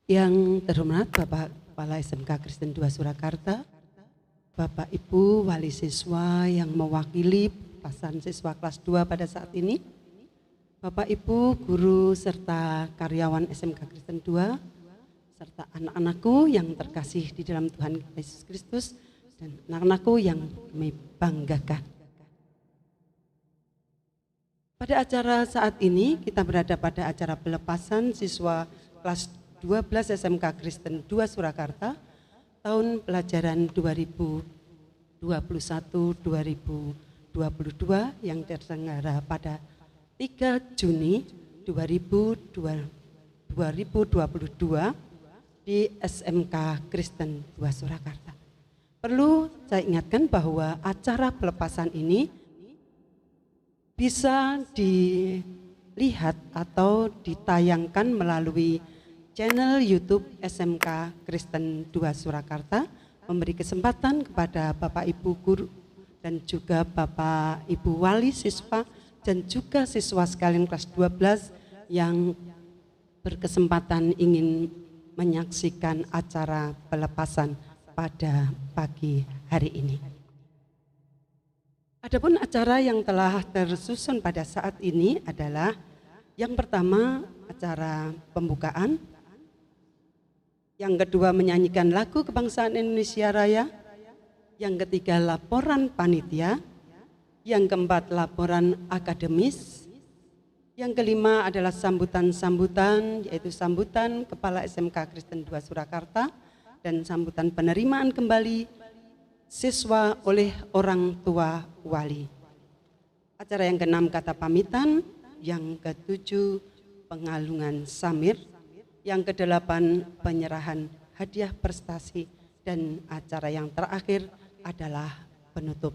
Yang terhormat Bapak Kepala SMK Kristen 2 Surakarta, Bapak Ibu wali siswa yang mewakili pasan siswa kelas 2 pada saat ini, Bapak Ibu guru serta karyawan SMK Kristen 2, serta anak-anakku yang terkasih di dalam Tuhan Yesus Kristus dan anak-anakku yang kami banggakan. Pada acara saat ini kita berada pada acara pelepasan siswa kelas 12 SMK Kristen 2 Surakarta tahun pelajaran 2021-2022 yang terselenggara pada 3 Juni 2022 di SMK Kristen 2 Surakarta. Perlu saya ingatkan bahwa acara pelepasan ini bisa dilihat atau ditayangkan melalui channel YouTube SMK Kristen 2 Surakarta, memberi kesempatan kepada Bapak Ibu guru dan juga Bapak Ibu wali siswa dan juga siswa sekalian kelas 12 yang berkesempatan ingin menyaksikan acara pelepasan pada pagi hari ini. Adapun acara yang telah tersusun pada saat ini adalah yang pertama acara pembukaan, yang kedua menyanyikan lagu kebangsaan Indonesia Raya, yang ketiga laporan panitia, yang keempat laporan akademis, yang kelima adalah sambutan-sambutan, yaitu sambutan Kepala SMK Kristen 2 Surakarta dan sambutan penerimaan kembali siswa oleh orang tua wali. Acara yang keenam kata pamitan, yang ketujuh pengalungan samir, yang kedelapan penyerahan hadiah prestasi, dan acara yang terakhir adalah penutup.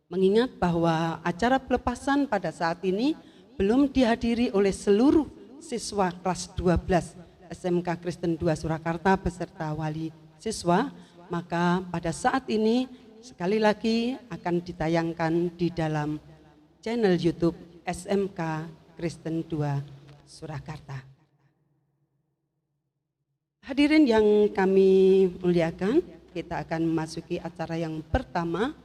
Mengingat bahwa acara pelepasan pada saat ini belum dihadiri oleh seluruh siswa kelas 12 SMK Kristen 2 Surakarta beserta wali siswa, maka pada saat ini sekali lagi akan ditayangkan di dalam channel YouTube SMK Kristen 2 Surakarta. Hadirin yang kami muliakan, kita akan memasuki acara yang pertama,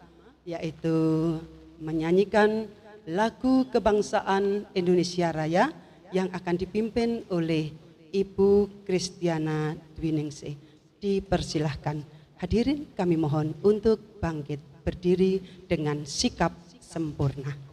yaitu menyanyikan lagu kebangsaan Indonesia Raya yang akan dipimpin oleh Ibu Kristiana Dwiningsih. Dipersilahkan. Hadirin kami mohon untuk bangkit berdiri dengan sikap sempurna.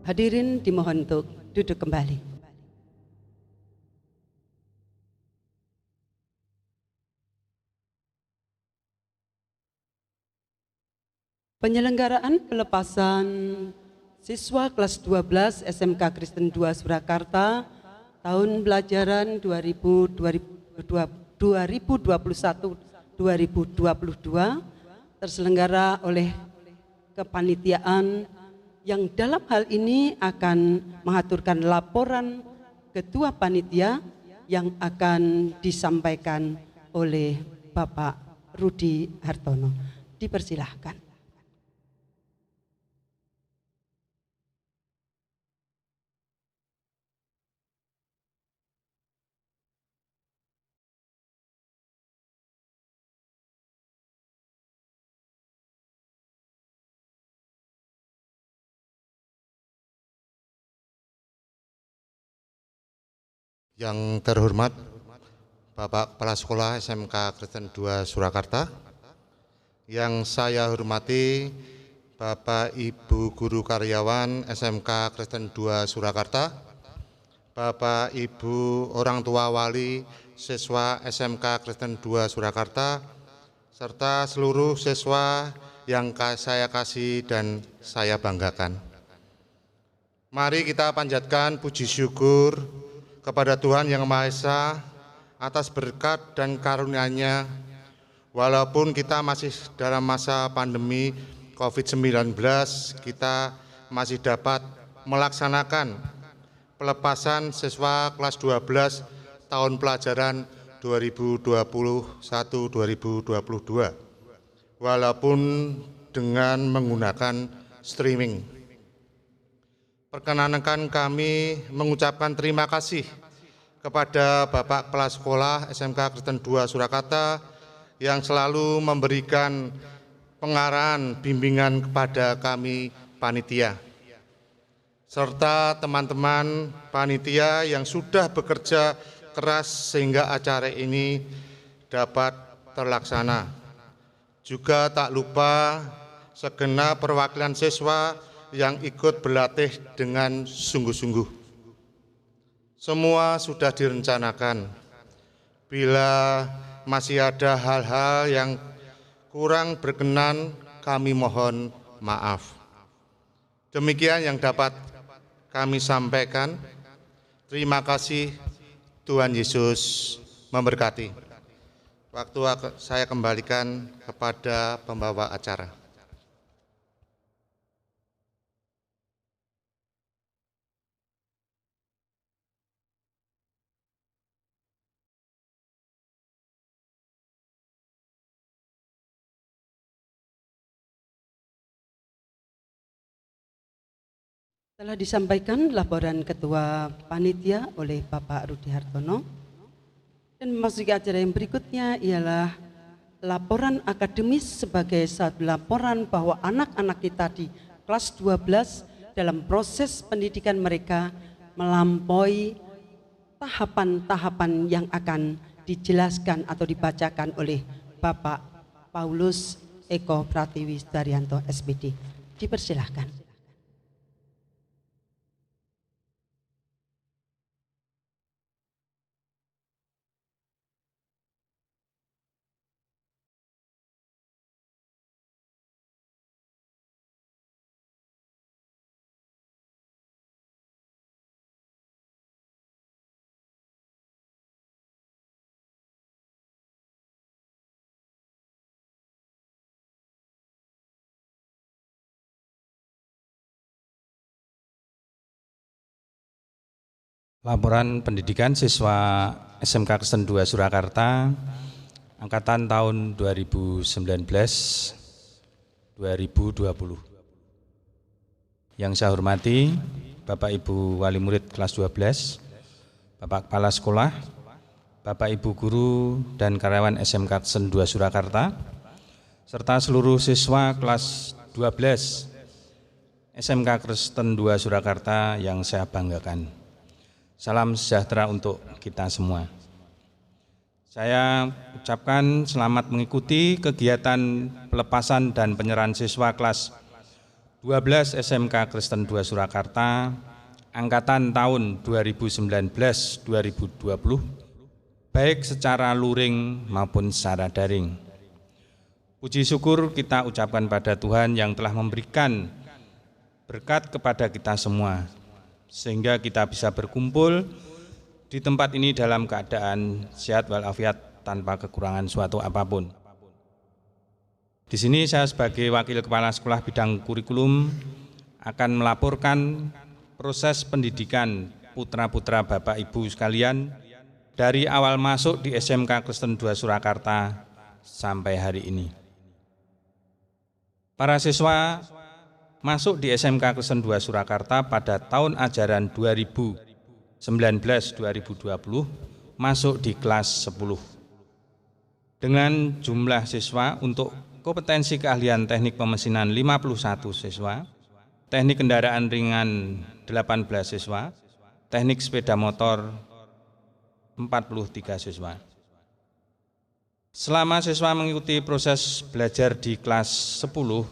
Hadirin dimohon untuk duduk kembali. Penyelenggaraan pelepasan siswa kelas 12 SMK Kristen 2 Surakarta tahun pelajaran 2021-2022 terselenggara oleh kepanitiaan yang dalam hal ini akan mengaturkan laporan ketua panitia yang akan disampaikan oleh Bapak Rudi Hartono. Dipersilahkan. Yang terhormat Bapak Kepala Sekolah SMK Kristen 2 Surakarta, yang saya hormati Bapak Ibu Guru Karyawan SMK Kristen 2 Surakarta, Bapak Ibu orang tua wali siswa SMK Kristen 2 Surakarta, serta seluruh siswa yang saya kasih dan saya banggakan. Mari kita panjatkan puji syukur kepada Tuhan Yang Maha Esa atas berkat dan karunia-Nya, walaupun kita masih dalam masa pandemi COVID-19, kita masih dapat melaksanakan pelepasan siswa kelas 12 tahun pelajaran 2021-2022, walaupun dengan menggunakan streaming. Perkenankan kami mengucapkan terima kasih kepada Bapak Kepala Sekolah SMK Kristen 2 Surakarta yang selalu memberikan pengarahan bimbingan kepada kami panitia, serta teman-teman panitia yang sudah bekerja keras sehingga acara ini dapat terlaksana. Juga tak lupa segenap perwakilan siswa yang ikut berlatih dengan sungguh-sungguh. Semua sudah direncanakan. Bila masih ada hal-hal yang kurang berkenan, kami mohon maaf. Demikian yang dapat kami sampaikan. Terima kasih, Tuhan Yesus memberkati. Waktu saya kembalikan kepada pembawa acara. Telah disampaikan laporan Ketua Panitia oleh Bapak Rudi Hartono, dan memasuki acara yang berikutnya ialah laporan akademis sebagai satu laporan bahwa anak-anak kita di kelas 12 dalam proses pendidikan mereka melampaui tahapan-tahapan yang akan dijelaskan atau dibacakan oleh Bapak Paulus Eko Pratiwi Daryanto SPD. Dipersilahkan. Laporan pendidikan siswa SMK Kristen 2 Surakarta angkatan tahun 2019-2020. Yang saya hormati Bapak Ibu Wali Murid kelas 12, Bapak Kepala Sekolah, Bapak Ibu Guru dan karyawan SMK Kristen 2 Surakarta, serta seluruh siswa kelas 12 SMK Kristen 2 Surakarta yang saya banggakan. Salam sejahtera untuk kita semua. Saya ucapkan selamat mengikuti kegiatan pelepasan dan penyerahan siswa kelas 12 SMK Kristen 2 Surakarta angkatan tahun 2019-2020 baik secara luring maupun secara daring. Puji syukur kita ucapkan pada Tuhan yang telah memberikan berkat kepada kita semua, sehingga kita bisa berkumpul di tempat ini dalam keadaan sehat walafiat tanpa kekurangan suatu apapun. Di sini saya sebagai Wakil Kepala Sekolah Bidang Kurikulum akan melaporkan proses pendidikan putra-putra Bapak Ibu sekalian dari awal masuk di SMK Kristen 2 Surakarta sampai hari ini. Para siswa masuk di SMK Kristen 2 Surakarta pada tahun ajaran 2019-2020 masuk di kelas 10. Dengan jumlah siswa untuk kompetensi keahlian teknik pemesinan 51 siswa, teknik kendaraan ringan 18 siswa, teknik sepeda motor 43 siswa. Selama siswa mengikuti proses belajar di kelas 10,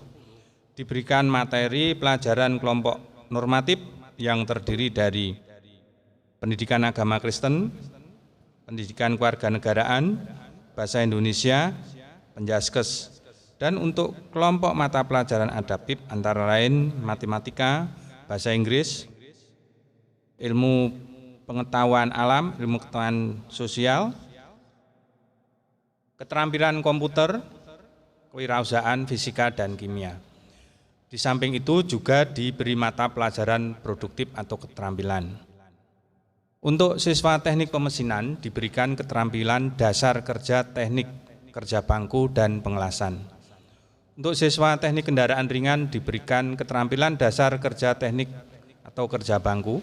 diberikan materi pelajaran kelompok normatif yang terdiri dari pendidikan agama Kristen, pendidikan kewarganegaraan, bahasa Indonesia, penjaskes, dan untuk kelompok mata pelajaran adaptif antara lain matematika, bahasa Inggris, ilmu pengetahuan alam, ilmu pengetahuan sosial, keterampilan komputer, kewirausahaan, fisika, dan kimia. Di samping itu juga diberi mata pelajaran produktif atau keterampilan. Untuk siswa teknik pemesinan diberikan keterampilan dasar kerja teknik, kerja bangku, dan pengelasan. Untuk siswa teknik kendaraan ringan diberikan keterampilan dasar kerja teknik atau kerja bangku,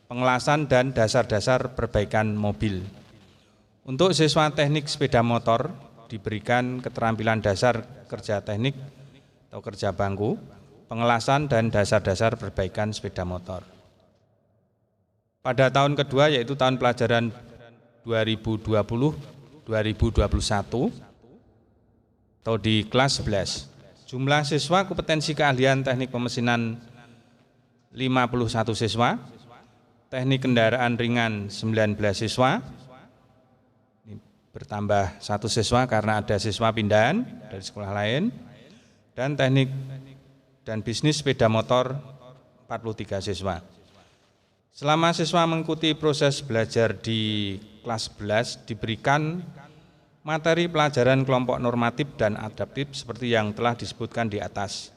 pengelasan, dan dasar-dasar perbaikan mobil. Untuk siswa teknik sepeda motor diberikan keterampilan dasar kerja teknik atau kerja bangku, pengelasan, dan dasar-dasar perbaikan sepeda motor. Pada tahun kedua yaitu tahun pelajaran 2020-2021 atau di kelas 11, jumlah siswa kompetensi keahlian teknik pemesinan 51 siswa, teknik kendaraan ringan 19 siswa, bertambah 1 siswa karena ada siswa pindahan dari sekolah lain, dan teknik dan bisnis sepeda motor 43 siswa. Selama siswa mengikuti proses belajar di kelas 11 diberikan materi pelajaran kelompok normatif dan adaptif seperti yang telah disebutkan di atas.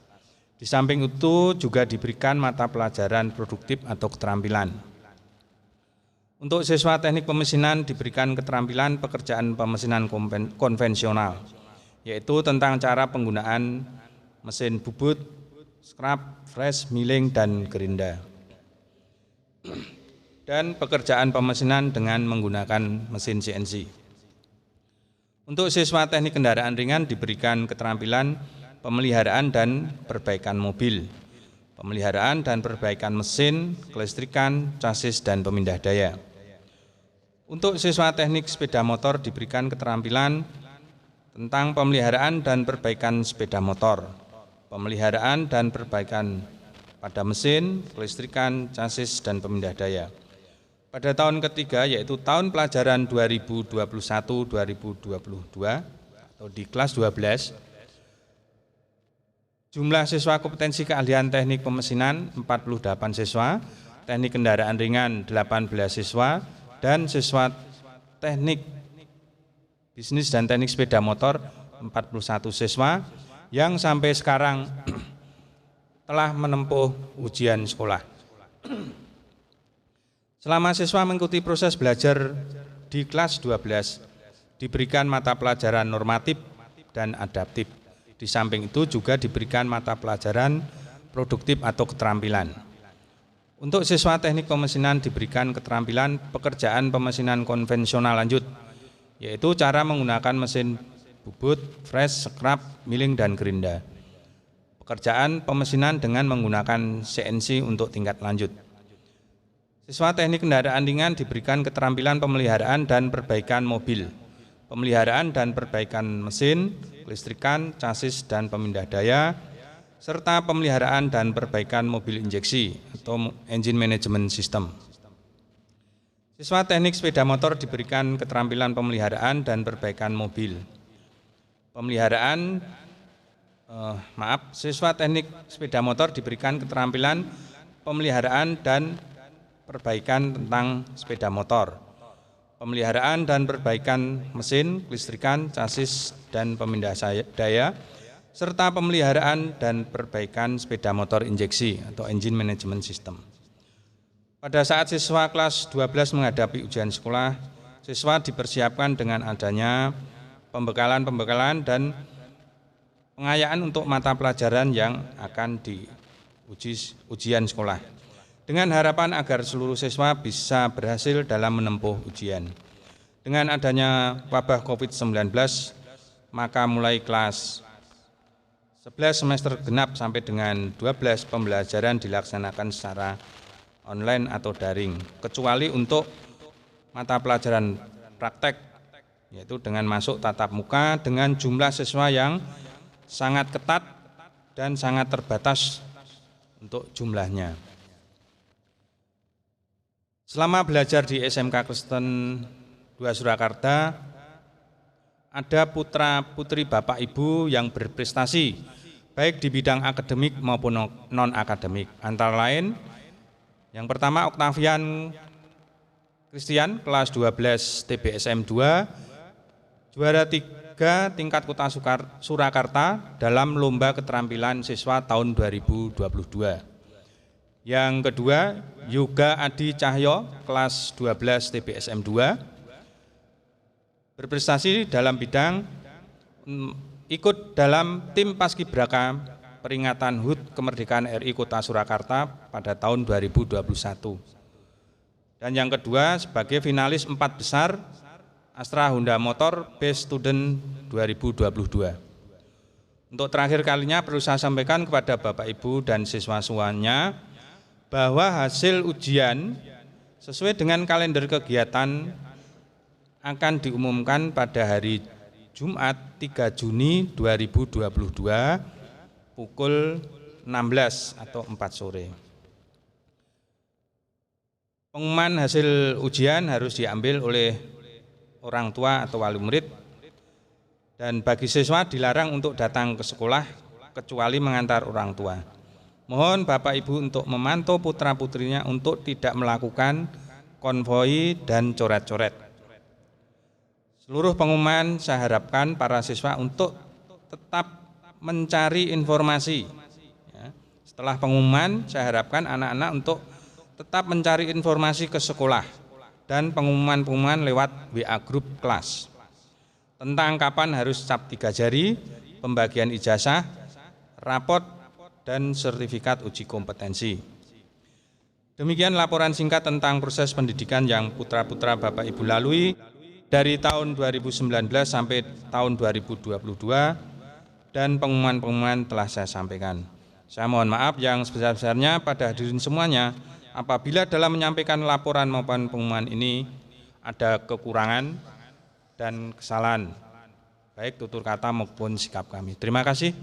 Di samping itu juga diberikan mata pelajaran produktif atau keterampilan. Untuk siswa teknik pemesinan diberikan keterampilan pekerjaan pemesinan konvensional, yaitu tentang cara penggunaan mesin bubut, scrap, fresh, milling, dan gerinda. Dan pekerjaan pemesinan dengan menggunakan mesin CNC. Untuk siswa teknik kendaraan ringan diberikan keterampilan pemeliharaan dan perbaikan mobil, pemeliharaan dan perbaikan mesin, kelistrikan, chassis, dan pemindah daya. Untuk siswa teknik sepeda motor diberikan keterampilan tentang pemeliharaan dan perbaikan sepeda motor, pemeliharaan dan perbaikan pada mesin, kelistrikan, chassis, dan pemindah daya. Pada tahun ketiga yaitu tahun pelajaran 2021-2022 atau di kelas 12, jumlah siswa kompetensi keahlian teknik pemesinan 48 siswa, teknik kendaraan ringan 18 siswa, dan siswa teknik bisnis dan teknik sepeda motor 41 siswa yang sampai sekarang telah menempuh ujian sekolah. Selama siswa mengikuti proses belajar di kelas 12, diberikan mata pelajaran normatif dan adaptif. Di samping itu juga diberikan mata pelajaran produktif atau keterampilan. Untuk siswa teknik pemesinan diberikan keterampilan pekerjaan pemesinan konvensional lanjut, yaitu cara menggunakan mesin bubut, fresh, scrap, milling, dan gerinda. Pekerjaan pemesinan dengan menggunakan CNC untuk tingkat lanjut. Siswa teknik kendaraan ringan diberikan keterampilan pemeliharaan dan perbaikan mobil, pemeliharaan dan perbaikan mesin, kelistrikan, chassis, dan pemindah daya, serta pemeliharaan dan perbaikan mobil injeksi atau engine management system. Siswa teknik sepeda motor diberikan keterampilan pemeliharaan dan perbaikan mobil, Pemeliharaan siswa teknik sepeda motor diberikan keterampilan pemeliharaan dan perbaikan tentang sepeda motor, pemeliharaan dan perbaikan mesin, kelistrikan, chassis, dan pemindah daya, serta pemeliharaan dan perbaikan sepeda motor injeksi atau engine management system. Pada saat siswa kelas 12 menghadapi ujian sekolah, siswa dipersiapkan dengan adanya pembekalan dan pengayaan untuk mata pelajaran yang akan diuji ujian sekolah, dengan harapan agar seluruh siswa bisa berhasil dalam menempuh ujian. Dengan adanya wabah COVID-19, maka mulai kelas 11 semester genap sampai dengan 12 pembelajaran dilaksanakan secara online atau daring, kecuali untuk mata pelajaran praktek, yaitu dengan masuk tatap muka dengan jumlah siswa yang sangat ketat dan sangat terbatas untuk jumlahnya. Selama belajar di SMK Kristen 2 Surakarta, ada putra-putri Bapak Ibu yang berprestasi, baik di bidang akademik maupun non-akademik. Antara lain, yang pertama Octavian Christian, kelas 12 TBSM 2, juara 3 tingkat Kota Surakarta dalam Lomba Keterampilan Siswa tahun 2022. Yang kedua, Yoga Adi Cahyo, kelas 12 TBSM 2, berprestasi dalam bidang ikut dalam tim Paskibraka peringatan HUT Kemerdekaan RI Kota Surakarta pada tahun 2021. Dan yang kedua, sebagai finalis 4 besar Astra Honda Motor Best Student 2022. Untuk terakhir kalinya perlu saya sampaikan kepada Bapak Ibu dan siswa-siswanya bahwa hasil ujian sesuai dengan kalender kegiatan akan diumumkan pada hari Jumat 3 Juni 2022 pukul 16 atau 4 sore. Pengumuman hasil ujian harus diambil oleh orang tua atau wali murid, dan bagi siswa dilarang untuk datang ke sekolah kecuali mengantar orang tua. Mohon Bapak Ibu untuk memantau putra-putrinya untuk tidak melakukan konvoi dan coret-coret. Seluruh pengumuman saya harapkan para siswa untuk tetap mencari informasi. Setelah pengumuman saya harapkan anak-anak untuk tetap mencari informasi ke sekolah dan pengumuman-pengumuman lewat WA grup kelas tentang kapan harus cap 3 jari, pembagian ijazah, rapot, dan sertifikat uji kompetensi. Demikian laporan singkat tentang proses pendidikan yang putra-putra Bapak Ibu lalui dari tahun 2019 sampai tahun 2022, dan pengumuman-pengumuman telah saya sampaikan. Saya mohon maaf yang sebesar-besarnya pada hadirin semuanya apabila dalam menyampaikan laporan maupun pengumuman ini ada kekurangan dan kesalahan, baik tutur kata maupun sikap kami. Terima kasih.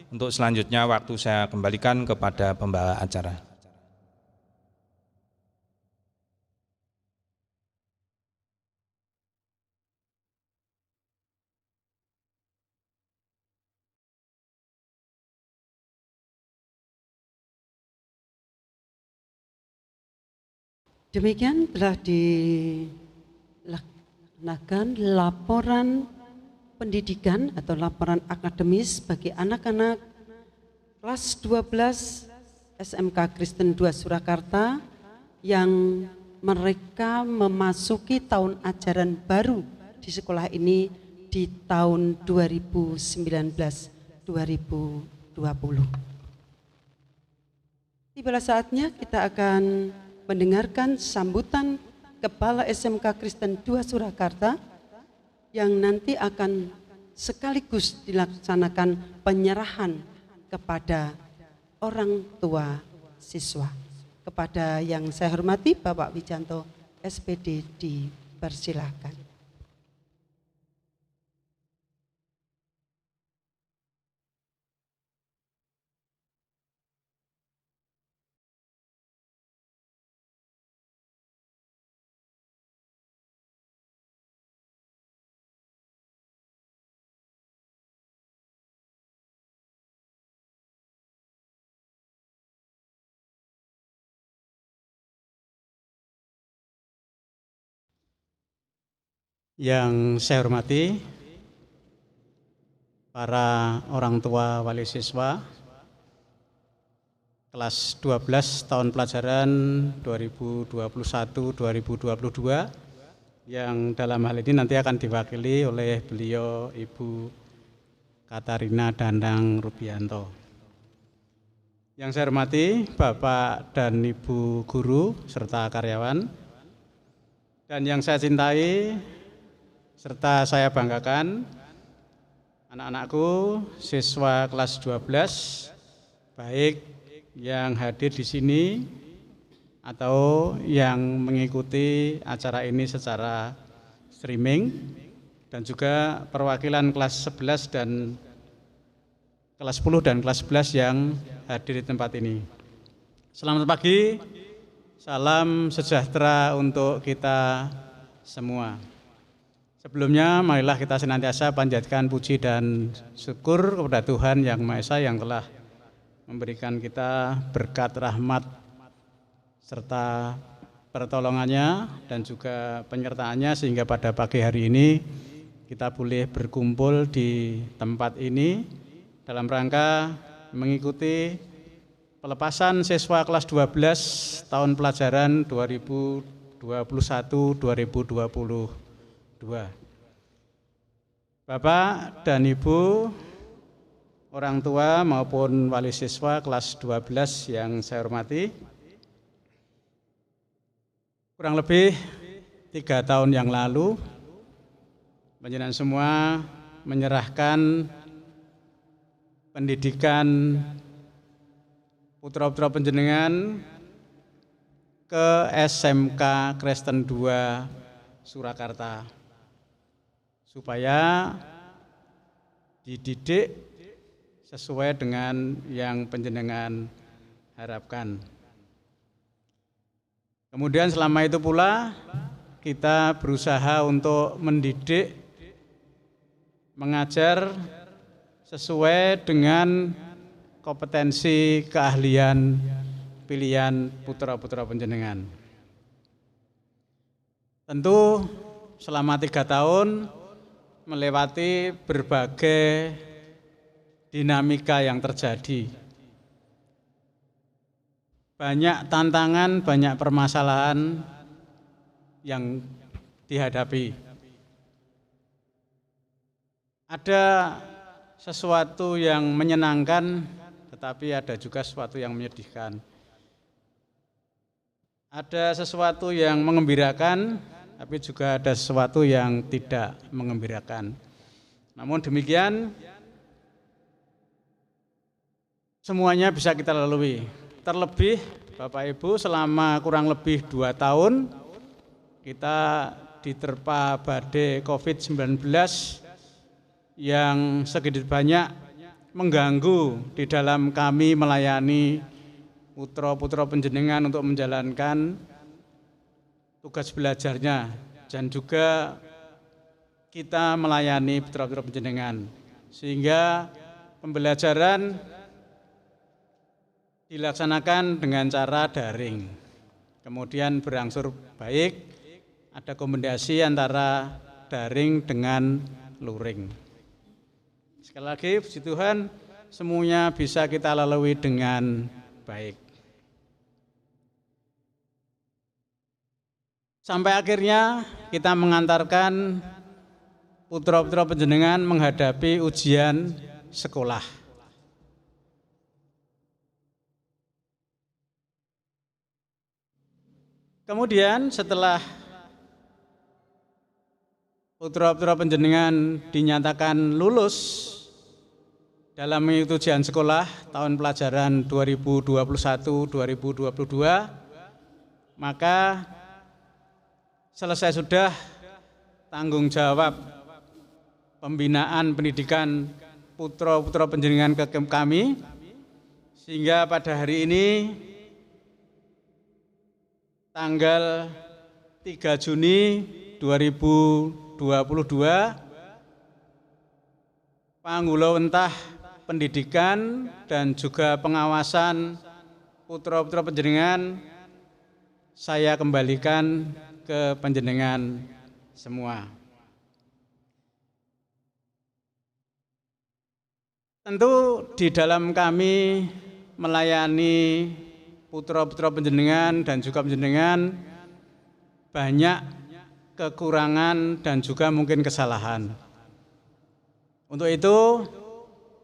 Untuk selanjutnya waktu saya kembalikan kepada pembawa acara. Demikian telah dilaksanakan laporan pendidikan atau laporan akademis bagi anak-anak kelas 12 SMK Kristen 2 Surakarta yang mereka memasuki tahun ajaran baru di sekolah ini di tahun 2019-2020. Tibalah saatnya kita akan mendengarkan sambutan Kepala SMK Kristen 2 Surakarta yang nanti akan sekaligus dilaksanakan penyerahan kepada orang tua siswa. Kepada yang saya hormati Bapak Wijanto SPD, dipersilakan. Yang saya hormati para orang tua wali siswa kelas 12 tahun pelajaran 2021-2022 yang dalam hal ini nanti akan diwakili oleh beliau Ibu Katarina Dandang Rubianto. Yang saya hormati Bapak dan Ibu guru serta karyawan, dan yang saya cintai serta saya banggakan, anak-anakku siswa kelas 12, baik yang hadir di sini atau yang mengikuti acara ini secara streaming, dan juga perwakilan kelas 11 dan kelas 10 dan kelas 11 yang hadir di tempat ini. Selamat pagi, salam sejahtera untuk kita semua. Sebelumnya, marilah kita senantiasa panjatkan puji dan syukur kepada Tuhan Yang Maha Esa yang telah memberikan kita berkat rahmat serta pertolongannya dan juga penyertaannya sehingga pada pagi hari ini kita boleh berkumpul di tempat ini dalam rangka mengikuti pelepasan siswa kelas 12 tahun pelajaran 2021-2022. Bapak dan Ibu, orang tua maupun wali siswa kelas 12 yang saya hormati, kurang lebih 3 tahun yang lalu, panjenengan semua menyerahkan pendidikan putra-putra panjenengan ke SMK Kristen 2 Surakarta, supaya dididik sesuai dengan yang panjenengan harapkan. Kemudian selama itu pula kita berusaha untuk mendidik, mengajar sesuai dengan kompetensi keahlian pilihan putra-putra panjenengan. Tentu selama 3 tahun melewati berbagai dinamika yang terjadi. Banyak tantangan, banyak permasalahan yang dihadapi. Ada sesuatu yang menyenangkan, tetapi ada juga sesuatu yang menyedihkan. Ada sesuatu yang mengembirakan, tapi juga ada sesuatu yang tidak mengembirakan. Namun demikian, semuanya bisa kita lalui. Terlebih Bapak Ibu, selama kurang lebih 2 tahun kita diterpa badai COVID-19 yang sedikit banyak mengganggu di dalam kami melayani putra-putra panjenengan untuk menjalankan tugas belajarnya, dan juga kita melayani putra-putra panjenengan, sehingga pembelajaran dilaksanakan dengan cara daring. Kemudian berangsur baik, ada kombinasi antara daring dengan luring. Sekali lagi, puji Tuhan, semuanya bisa kita lalui dengan baik. Sampai akhirnya kita mengantarkan putra-putra panjenengan menghadapi ujian sekolah. Kemudian setelah putra-putra panjenengan dinyatakan lulus dalam mengikuti ujian sekolah tahun pelajaran 2021-2022, maka selesai sudah tanggung jawab pembinaan pendidikan putra-putra panjenengan ke kami, sehingga pada hari ini tanggal 3 Juni 2022 panggulawentah pendidikan dan juga pengawasan putra-putra panjenengan saya kembalikan ke panjenengan semua. tentu di dalam kami melayani putra-putra panjenengan dan juga panjenengan banyak kekurangan dan juga mungkin kesalahan. Untuk itu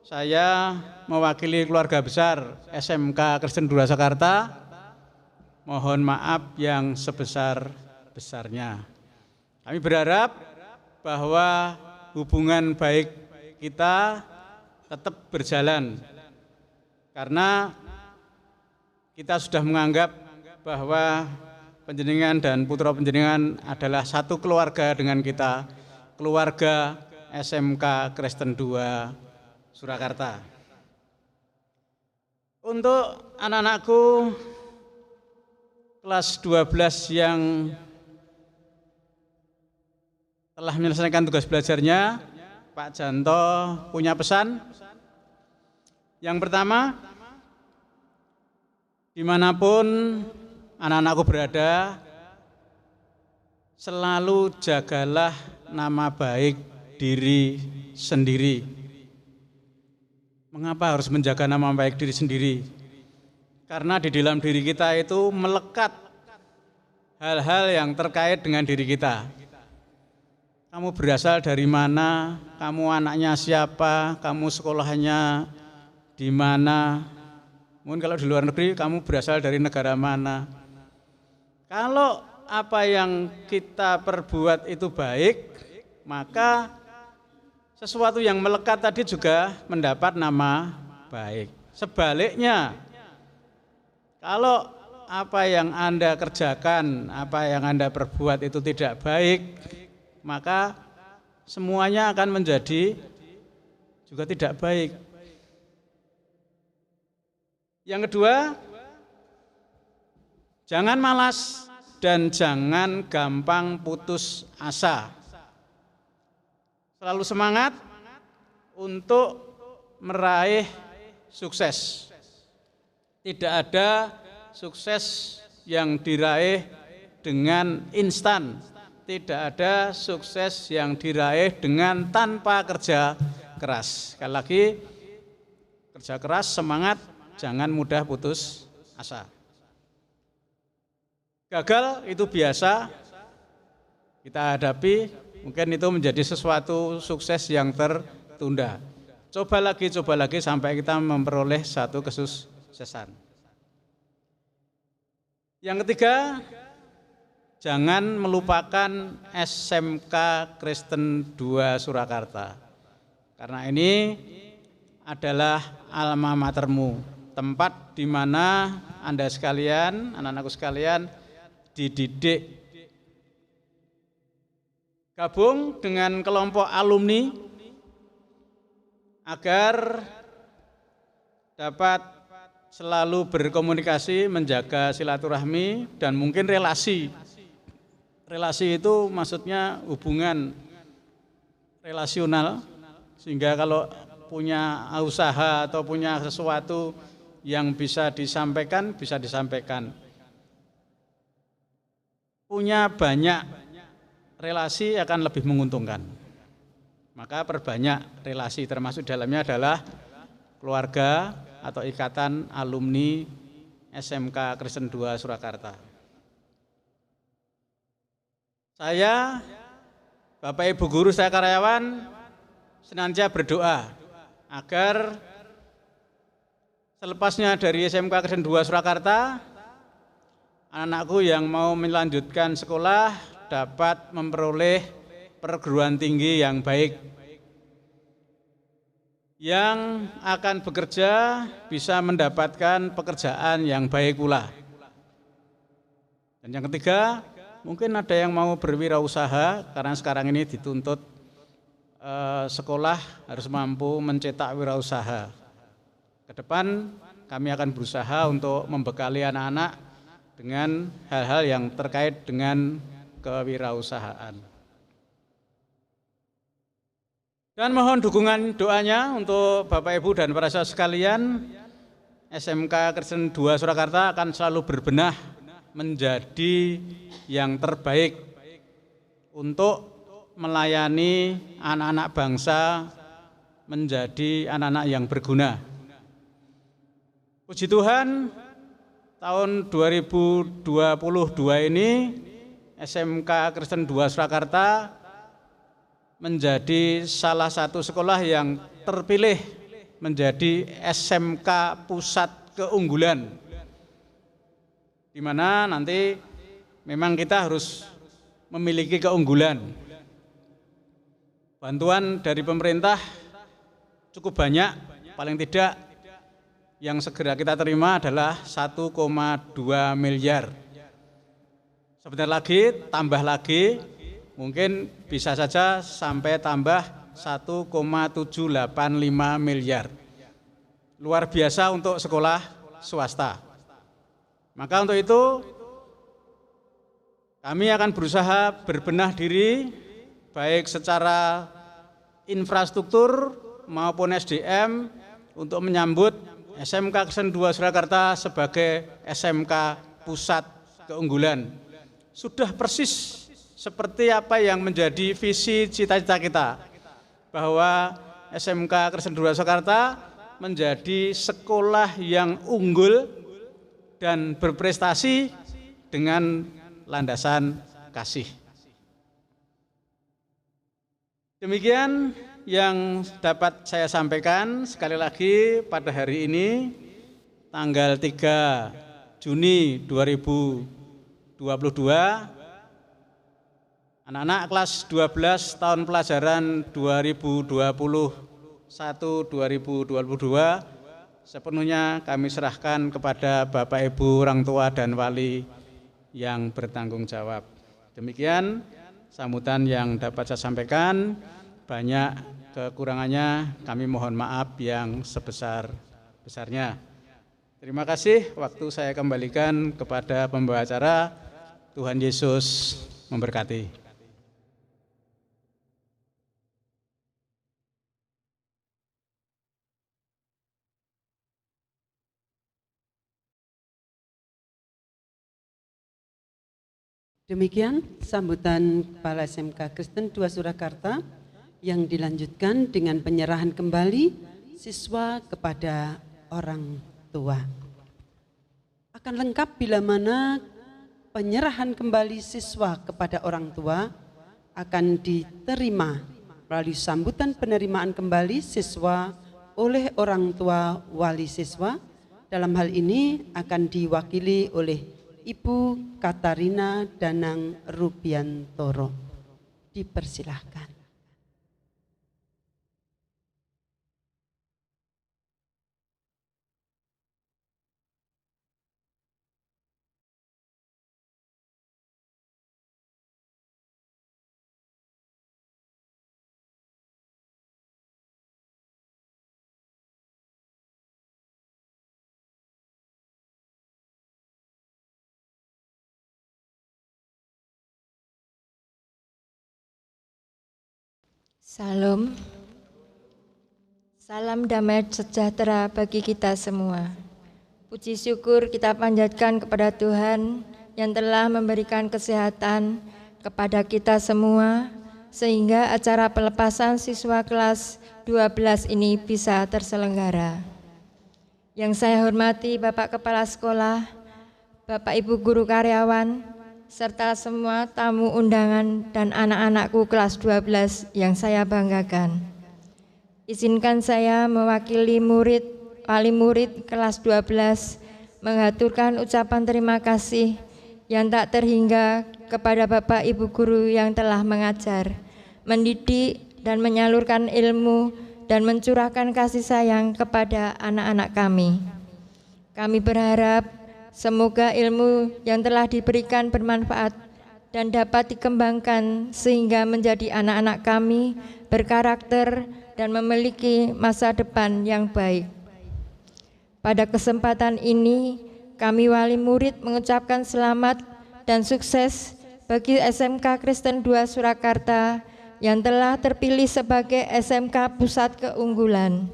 saya mewakili keluarga besar SMK Kristen 2 Surakarta mohon maaf yang sebesar-besarnya. Kami berharap bahwa hubungan baik kita tetap berjalan karena kita sudah menganggap bahwa panjenengan dan putra panjenengan adalah satu keluarga dengan kita, keluarga SMK Kristen 2 Surakarta. Untuk anak-anakku kelas 12 yang telah menyelesaikan tugas belajarnya, Pak Janto punya pesan. Yang pertama, dimanapun anak-anakku berada, selalu jagalah nama baik diri sendiri. Mengapa harus menjaga nama baik diri sendiri? Karena di dalam diri kita itu melekat hal-hal yang terkait dengan diri kita. Kamu berasal dari mana, kamu anaknya siapa, kamu sekolahnya di mana. Mungkin kalau di luar negeri kamu berasal dari negara mana. Kalau apa yang kita perbuat itu baik, maka sesuatu yang melekat tadi juga mendapat nama baik. Sebaliknya, kalau apa yang Anda kerjakan, apa yang Anda perbuat itu tidak baik, maka semuanya akan menjadi juga tidak baik. Yang kedua, jangan malas dan jangan gampang putus asa. Selalu semangat untuk meraih sukses. Tidak ada sukses yang diraih dengan instan. Tidak ada sukses yang diraih dengan tanpa kerja keras. Sekali lagi, kerja keras, semangat, jangan mudah putus asa. Gagal itu biasa kita hadapi. Mungkin itu menjadi sesuatu sukses yang tertunda. Coba lagi sampai kita memperoleh satu kesuksesan. Yang ketiga, jangan melupakan SMK Kristen 2 Surakarta. Karena ini adalah alma matermu, tempat di mana Anda sekalian, anak-anakku sekalian dididik. Gabung dengan kelompok alumni agar dapat selalu berkomunikasi, menjaga silaturahmi dan mungkin relasi. Relasi itu maksudnya hubungan relasional, sehingga kalau punya usaha atau punya sesuatu yang bisa disampaikan, Punya banyak relasi akan lebih menguntungkan. Maka perbanyak relasi, termasuk dalamnya adalah keluarga atau ikatan alumni SMK Kristen 2 Surakarta. Saya, Bapak Ibu guru, saya karyawan, senantiasa berdoa agar selepasnya dari SMK Kristen 2 Surakarta, anak-anakku yang mau melanjutkan sekolah dapat memperoleh perguruan tinggi yang baik, yang akan bekerja bisa mendapatkan pekerjaan yang baik pula. Dan yang ketiga, mungkin ada yang mau berwirausaha karena sekarang ini dituntut sekolah harus mampu mencetak wirausaha. Ke depan kami akan berusaha untuk membekali anak-anak dengan hal-hal yang terkait dengan kewirausahaan. Dan mohon dukungan doanya untuk Bapak Ibu dan para saudara sekalian, SMK Kristen 2 Surakarta akan selalu berbenah menjadi yang terbaik untuk melayani anak-anak bangsa menjadi anak-anak yang berguna. Puji Tuhan, tahun 2022 ini SMK Kristen 2 Surakarta menjadi salah satu sekolah yang terpilih menjadi SMK Pusat Keunggulan, di mana nanti memang kita harus memiliki keunggulan. Bantuan dari pemerintah cukup banyak, paling tidak yang segera kita terima adalah 1,2 miliar. Sebentar lagi, tambah lagi, mungkin bisa saja sampai tambah 1,785 miliar. Luar biasa untuk sekolah swasta. Maka untuk itu, kami akan berusaha berbenah diri, baik secara infrastruktur maupun SDM, untuk menyambut SMK Kristen 2 Surakarta sebagai SMK Pusat Keunggulan. Sudah persis seperti apa yang menjadi visi cita-cita kita, bahwa SMK Kristen 2 Surakarta menjadi sekolah yang unggul dan berprestasi dengan landasan kasih. Demikian yang dapat saya sampaikan. Sekali lagi, pada hari ini tanggal 3 Juni 2022, anak-anak kelas 12 tahun pelajaran 2021-2022 sepenuhnya kami serahkan kepada Bapak Ibu orang tua dan wali yang bertanggung jawab. Demikian sambutan yang dapat saya sampaikan. Banyak kekurangannya kami mohon maaf yang sebesar-besarnya. Terima kasih, waktu saya kembalikan kepada pembawa acara. Tuhan Yesus memberkati. Demikian sambutan Kepala SMK Kristen 2 Surakarta yang dilanjutkan dengan penyerahan kembali siswa kepada orang tua. Akan lengkap bila mana penyerahan kembali siswa kepada orang tua akan diterima melalui sambutan penerimaan kembali siswa oleh orang tua wali siswa. Dalam hal ini akan diwakili oleh Ibu Katarina Danang Rubiantoro. Dipersilahkan. Salam, salam damai sejahtera bagi kita semua. Puji syukur kita panjatkan kepada Tuhan yang telah memberikan kesehatan kepada kita semua, sehingga acara pelepasan siswa kelas 12 ini bisa terselenggara. Yang saya hormati Bapak Kepala Sekolah, Bapak Ibu Guru Karyawan, serta semua tamu undangan dan anak-anakku kelas 12 yang saya banggakan. Izinkan saya mewakili wali murid kelas 12 mengaturkan ucapan terima kasih yang tak terhingga kepada Bapak Ibu Guru yang telah mengajar, mendidik dan menyalurkan ilmu dan mencurahkan kasih sayang kepada anak-anak kami. Kami berharap semoga ilmu yang telah diberikan bermanfaat dan dapat dikembangkan sehingga menjadi anak-anak kami berkarakter dan memiliki masa depan yang baik. Pada kesempatan ini, kami wali murid mengucapkan selamat dan sukses bagi SMK Kristen 2 Surakarta yang telah terpilih sebagai SMK Pusat Keunggulan.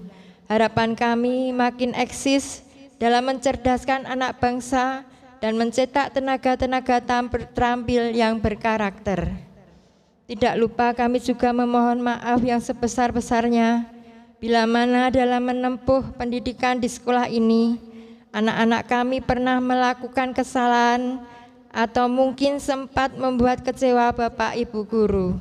Harapan kami makin eksis dalam mencerdaskan anak bangsa dan mencetak tenaga-tenaga terampil yang berkarakter. Tidak lupa kami juga memohon maaf yang sebesar-besarnya bila mana dalam menempuh pendidikan di sekolah ini, anak-anak kami pernah melakukan kesalahan atau mungkin sempat membuat kecewa Bapak Ibu guru.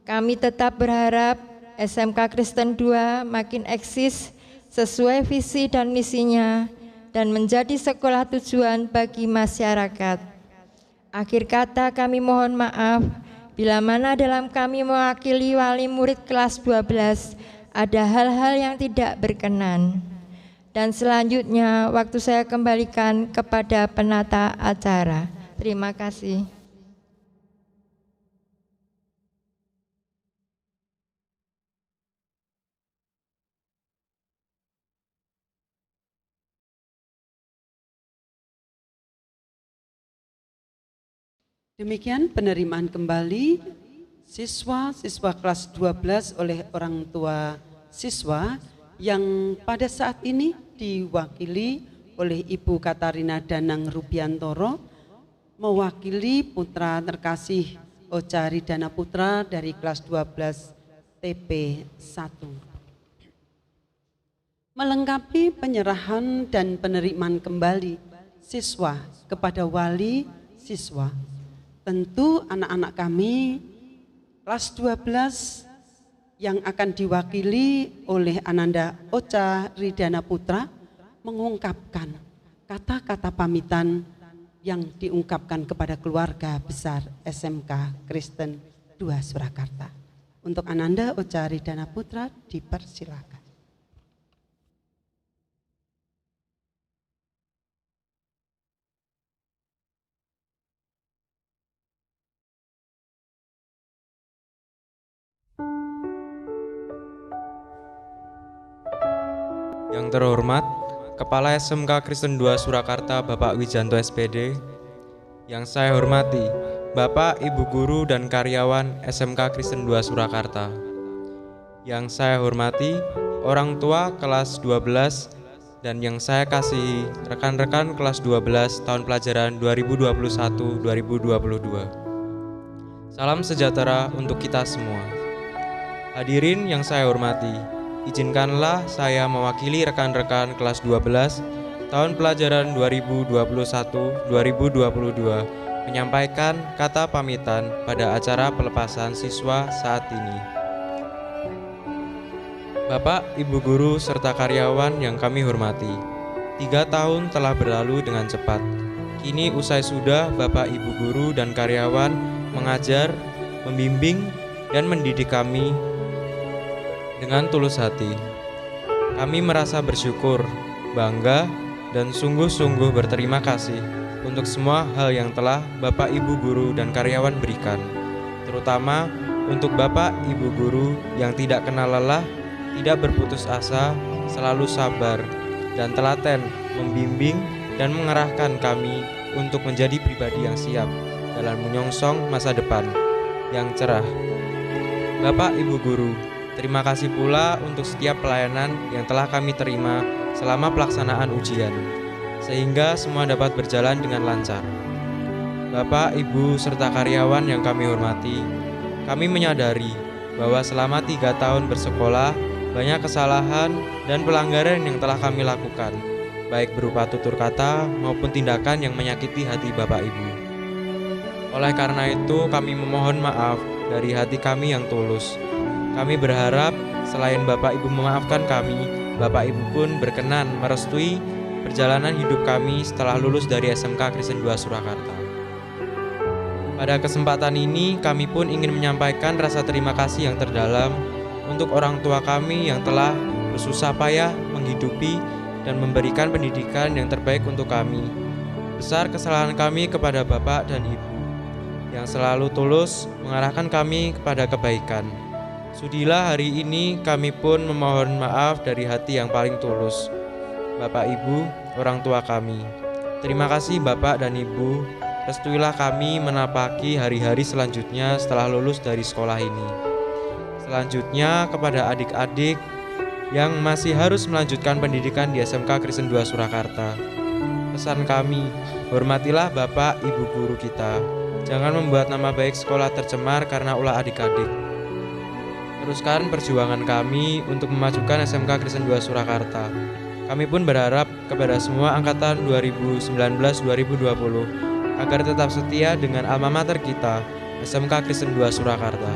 Kami tetap berharap SMK Kristen 2 makin eksis sesuai visi dan misinya dan menjadi sekolah tujuan bagi masyarakat. Akhir kata kami mohon maaf bila mana dalam kami mewakili wali murid kelas 12 ada hal-hal yang tidak berkenan. Dan selanjutnya waktu saya kembalikan kepada penata acara. Terima kasih. Demikian penerimaan kembali siswa-siswa kelas 12 oleh orang tua siswa yang pada saat ini diwakili oleh Ibu Katarina Danang Rubiantoro, mewakili putra terkasih Ocha Ridana Putra dari kelas 12 TP1. Melengkapi penyerahan dan penerimaan kembali siswa kepada wali siswa, tentu anak-anak kami kelas 12 yang akan diwakili oleh Ananda Ocha Ridana Putra mengungkapkan kata-kata pamitan yang diungkapkan kepada keluarga besar SMK Kristen 2 Surakarta. Untuk Ananda Ocha Ridana Putra dipersilakan. Yang terhormat, Kepala SMK Kristen 2 Surakarta Bapak Wijanto SPD, yang saya hormati Bapak, Ibu Guru dan karyawan SMK Kristen 2 Surakarta, yang saya hormati orang tua kelas 12 dan yang saya kasihi rekan-rekan kelas 12 tahun pelajaran 2021-2022. Salam sejahtera untuk kita semua. Hadirin yang saya hormati, izinkanlah saya mewakili rekan-rekan kelas 12 tahun pelajaran 2021-2022 menyampaikan kata pamitan pada acara pelepasan siswa saat ini. Bapak, Ibu Guru, serta karyawan yang kami hormati, 3 tahun telah berlalu dengan cepat. Kini usai sudah Bapak, Ibu Guru, dan karyawan mengajar, membimbing, dan mendidik kami dengan tulus hati. Kami merasa bersyukur, bangga, dan sungguh-sungguh berterima kasih untuk semua hal yang telah Bapak, Ibu Guru, dan karyawan berikan, terutama untuk Bapak, Ibu Guru yang tidak kenal lelah, tidak berputus asa, selalu sabar, dan telaten membimbing dan mengarahkan kami untuk menjadi pribadi yang siap dalam menyongsong masa depan yang cerah. Bapak, Ibu Guru, terima kasih pula untuk setiap pelayanan yang telah kami terima selama pelaksanaan ujian, sehingga semua dapat berjalan dengan lancar. Bapak, Ibu, serta karyawan yang kami hormati, kami menyadari bahwa selama 3 tahun bersekolah, banyak kesalahan dan pelanggaran yang telah kami lakukan, baik berupa tutur kata maupun tindakan yang menyakiti hati Bapak, Ibu. Oleh karena itu, kami memohon maaf dari hati kami yang tulus. Kami berharap selain Bapak Ibu memaafkan kami, Bapak Ibu pun berkenan merestui perjalanan hidup kami setelah lulus dari SMK Kristen 2 Surakarta. Pada kesempatan ini, kami pun ingin menyampaikan rasa terima kasih yang terdalam untuk orang tua kami yang telah bersusah payah menghidupi dan memberikan pendidikan yang terbaik untuk kami. Besar kesalahan kami kepada Bapak dan Ibu yang selalu tulus mengarahkan kami kepada kebaikan. Sudilah hari ini kami pun memohon maaf dari hati yang paling tulus. Bapak, Ibu, orang tua kami, terima kasih Bapak dan Ibu, restuilah kami menapaki hari-hari selanjutnya setelah lulus dari sekolah ini. Selanjutnya kepada adik-adik yang masih harus melanjutkan pendidikan di SMK Kristen 2 Surakarta, pesan kami, hormatilah Bapak Ibu Guru kita. Jangan membuat nama baik sekolah tercemar karena ulah adik-adik. Teruskan perjuangan kami untuk memajukan SMK Kristen 2 Surakarta. Kami pun berharap kepada semua angkatan 2019-2020 agar tetap setia dengan alma mater kita, SMK Kristen 2 Surakarta.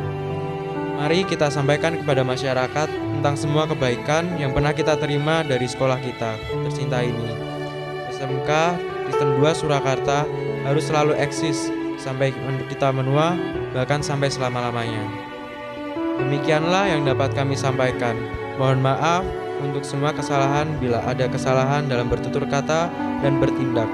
Mari kita sampaikan kepada masyarakat tentang semua kebaikan yang pernah kita terima dari sekolah kita tercinta ini. SMK Kristen 2 Surakarta harus selalu eksis sampai kita menua, bahkan sampai selama-lamanya. Demikianlah yang dapat kami sampaikan. Mohon maaf untuk semua kesalahan bila ada kesalahan dalam bertutur kata dan bertindak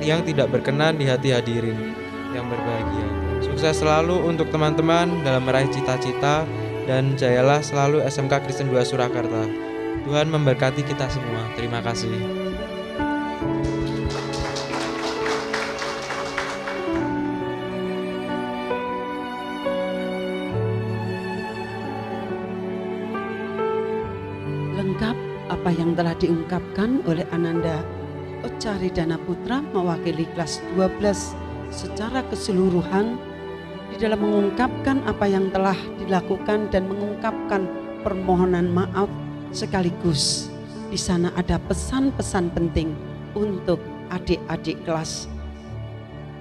yang tidak berkenan di hati hadirin yang berbahagia. Sukses selalu untuk teman-teman dalam meraih cita-cita dan jayalah selalu SMK Kristen 2 Surakarta. Tuhan memberkati kita semua. Terima kasih. Lengkap apa yang telah diungkapkan oleh Ananda Ocaridana Putra mewakili kelas 12 secara keseluruhan di dalam mengungkapkan apa yang telah dilakukan dan mengungkapkan permohonan maaf, sekaligus di sana ada pesan-pesan penting untuk adik-adik kelas.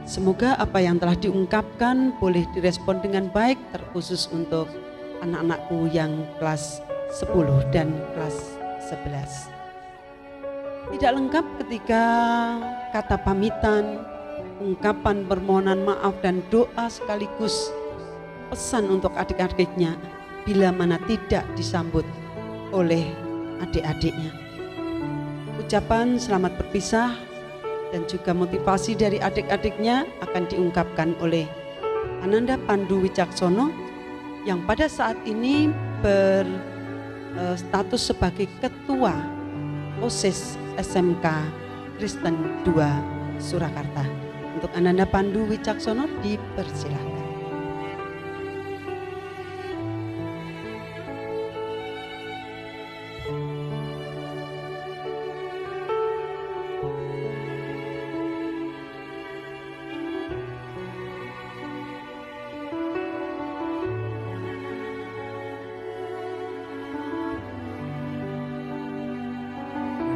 Semoga apa yang telah diungkapkan boleh direspon dengan baik, terkhusus untuk anak-anakku yang kelas 10 dan kelas 11. Tidak lengkap ketika kata pamitan, ungkapan permohonan maaf dan doa sekaligus pesan untuk adik-adiknya bila mana tidak disambut oleh adik-adiknya. Ucapan selamat berpisah dan juga motivasi dari adik-adiknya akan diungkapkan oleh Ananda Pandu Wicaksono yang pada saat ini berstatus sebagai Ketua OSIS SMK Kristen 2 Surakarta. Untuk Ananda Pandu Wicaksono dipersilakan.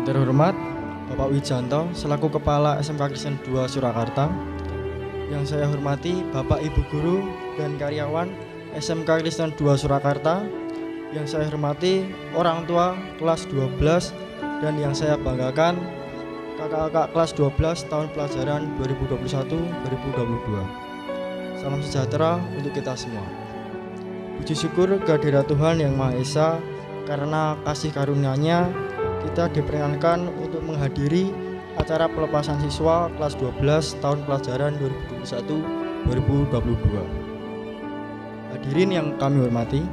Terhormat Bapak Wijanto selaku Kepala SMK Kristen 2 Surakarta. Yang saya hormati Bapak Ibu Guru dan karyawan SMK Kristen 2 Surakarta. Yang saya hormati orang tua kelas 12 dan yang saya banggakan kakak-kakak kelas 12 tahun pelajaran 2021-2022. Salam sejahtera untuk kita semua. Puji syukur kehadirat Tuhan Yang Maha Esa, karena kasih karunia-Nya kita diperkenankan untuk menghadiri acara pelepasan siswa kelas 12 tahun pelajaran 2021-2022. Hadirin yang kami hormati,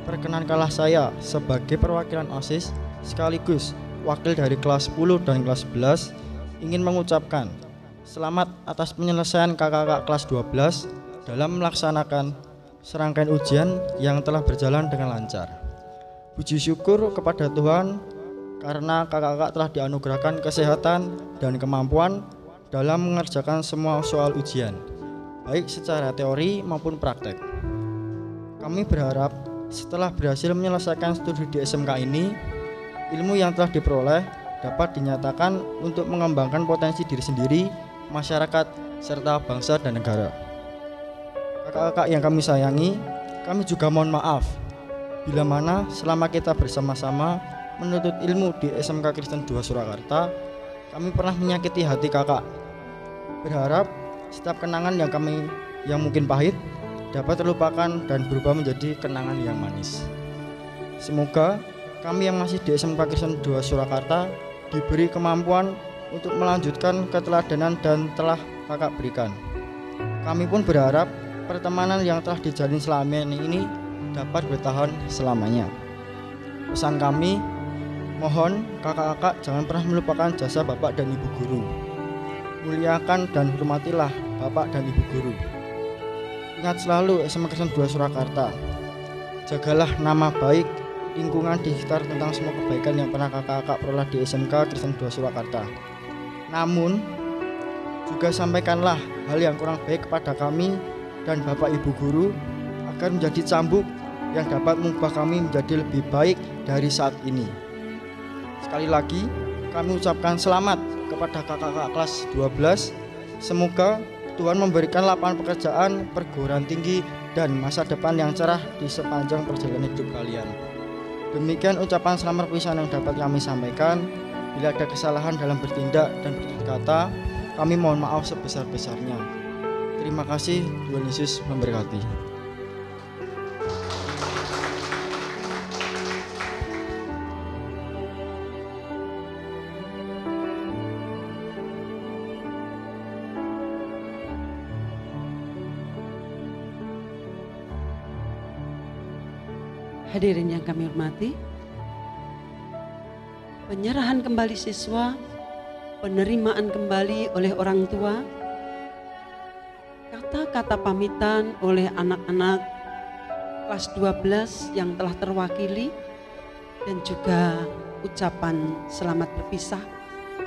perkenankanlah saya sebagai perwakilan OSIS sekaligus wakil dari kelas 10 dan kelas 11 ingin mengucapkan selamat atas penyelesaian kakak-kakak kelas 12 dalam melaksanakan serangkaian ujian yang telah berjalan dengan lancar. Puji syukur kepada Tuhan karena kakak-kakak telah dianugerahkan kesehatan dan kemampuan dalam mengerjakan semua soal ujian, baik secara teori maupun praktek. Kami berharap setelah berhasil menyelesaikan studi di SMK ini, ilmu yang telah diperoleh dapat dinyatakan untuk mengembangkan potensi diri sendiri, masyarakat, serta bangsa dan negara. Kakak-kakak yang kami sayangi, kami juga mohon maaf bila mana selama kita bersama-sama menuntut ilmu di SMK Kristen 2 Surakarta, kami pernah menyakiti hati kakak. Berharap setiap kenangan yang mungkin pahit dapat terlupakan dan berubah menjadi kenangan yang manis. Semoga kami yang masih di SMK Kristen 2 Surakarta diberi kemampuan untuk melanjutkan keteladanan dan telah kakak berikan. Kami pun berharap pertemanan yang telah dijalin selama ini dapat bertahan selamanya. Pesan kami, mohon kakak-kakak jangan pernah melupakan jasa Bapak dan Ibu Guru. Muliakan dan hormatilah Bapak dan Ibu Guru. Ingat selalu SMK Kristen 2 Surakarta. Jagalah nama baik lingkungan di sekitar tentang semua kebaikan yang pernah kakak-kakak peroleh di SMK Kristen 2 Surakarta. Namun, juga sampaikanlah hal yang kurang baik kepada kami dan Bapak Ibu Guru agar menjadi cambuk yang dapat mengubah kami menjadi lebih baik dari saat ini. Sekali lagi, kami ucapkan selamat kepada kakak-kakak kelas 12. Semoga Tuhan memberikan lapangan pekerjaan, perguruan tinggi, dan masa depan yang cerah di sepanjang perjalanan hidup kalian. Demikian ucapan selamat perpisahan yang dapat kami sampaikan. Bila ada kesalahan dalam bertindak dan bertutur kata, kami mohon maaf sebesar-besarnya. Terima kasih, Tuhan Yesus memberkati. Hadirin yang kami hormati, penyerahan kembali siswa, penerimaan kembali oleh orang tua, kata-kata pamitan oleh anak-anak kelas 12 yang telah terwakili, dan juga ucapan selamat berpisah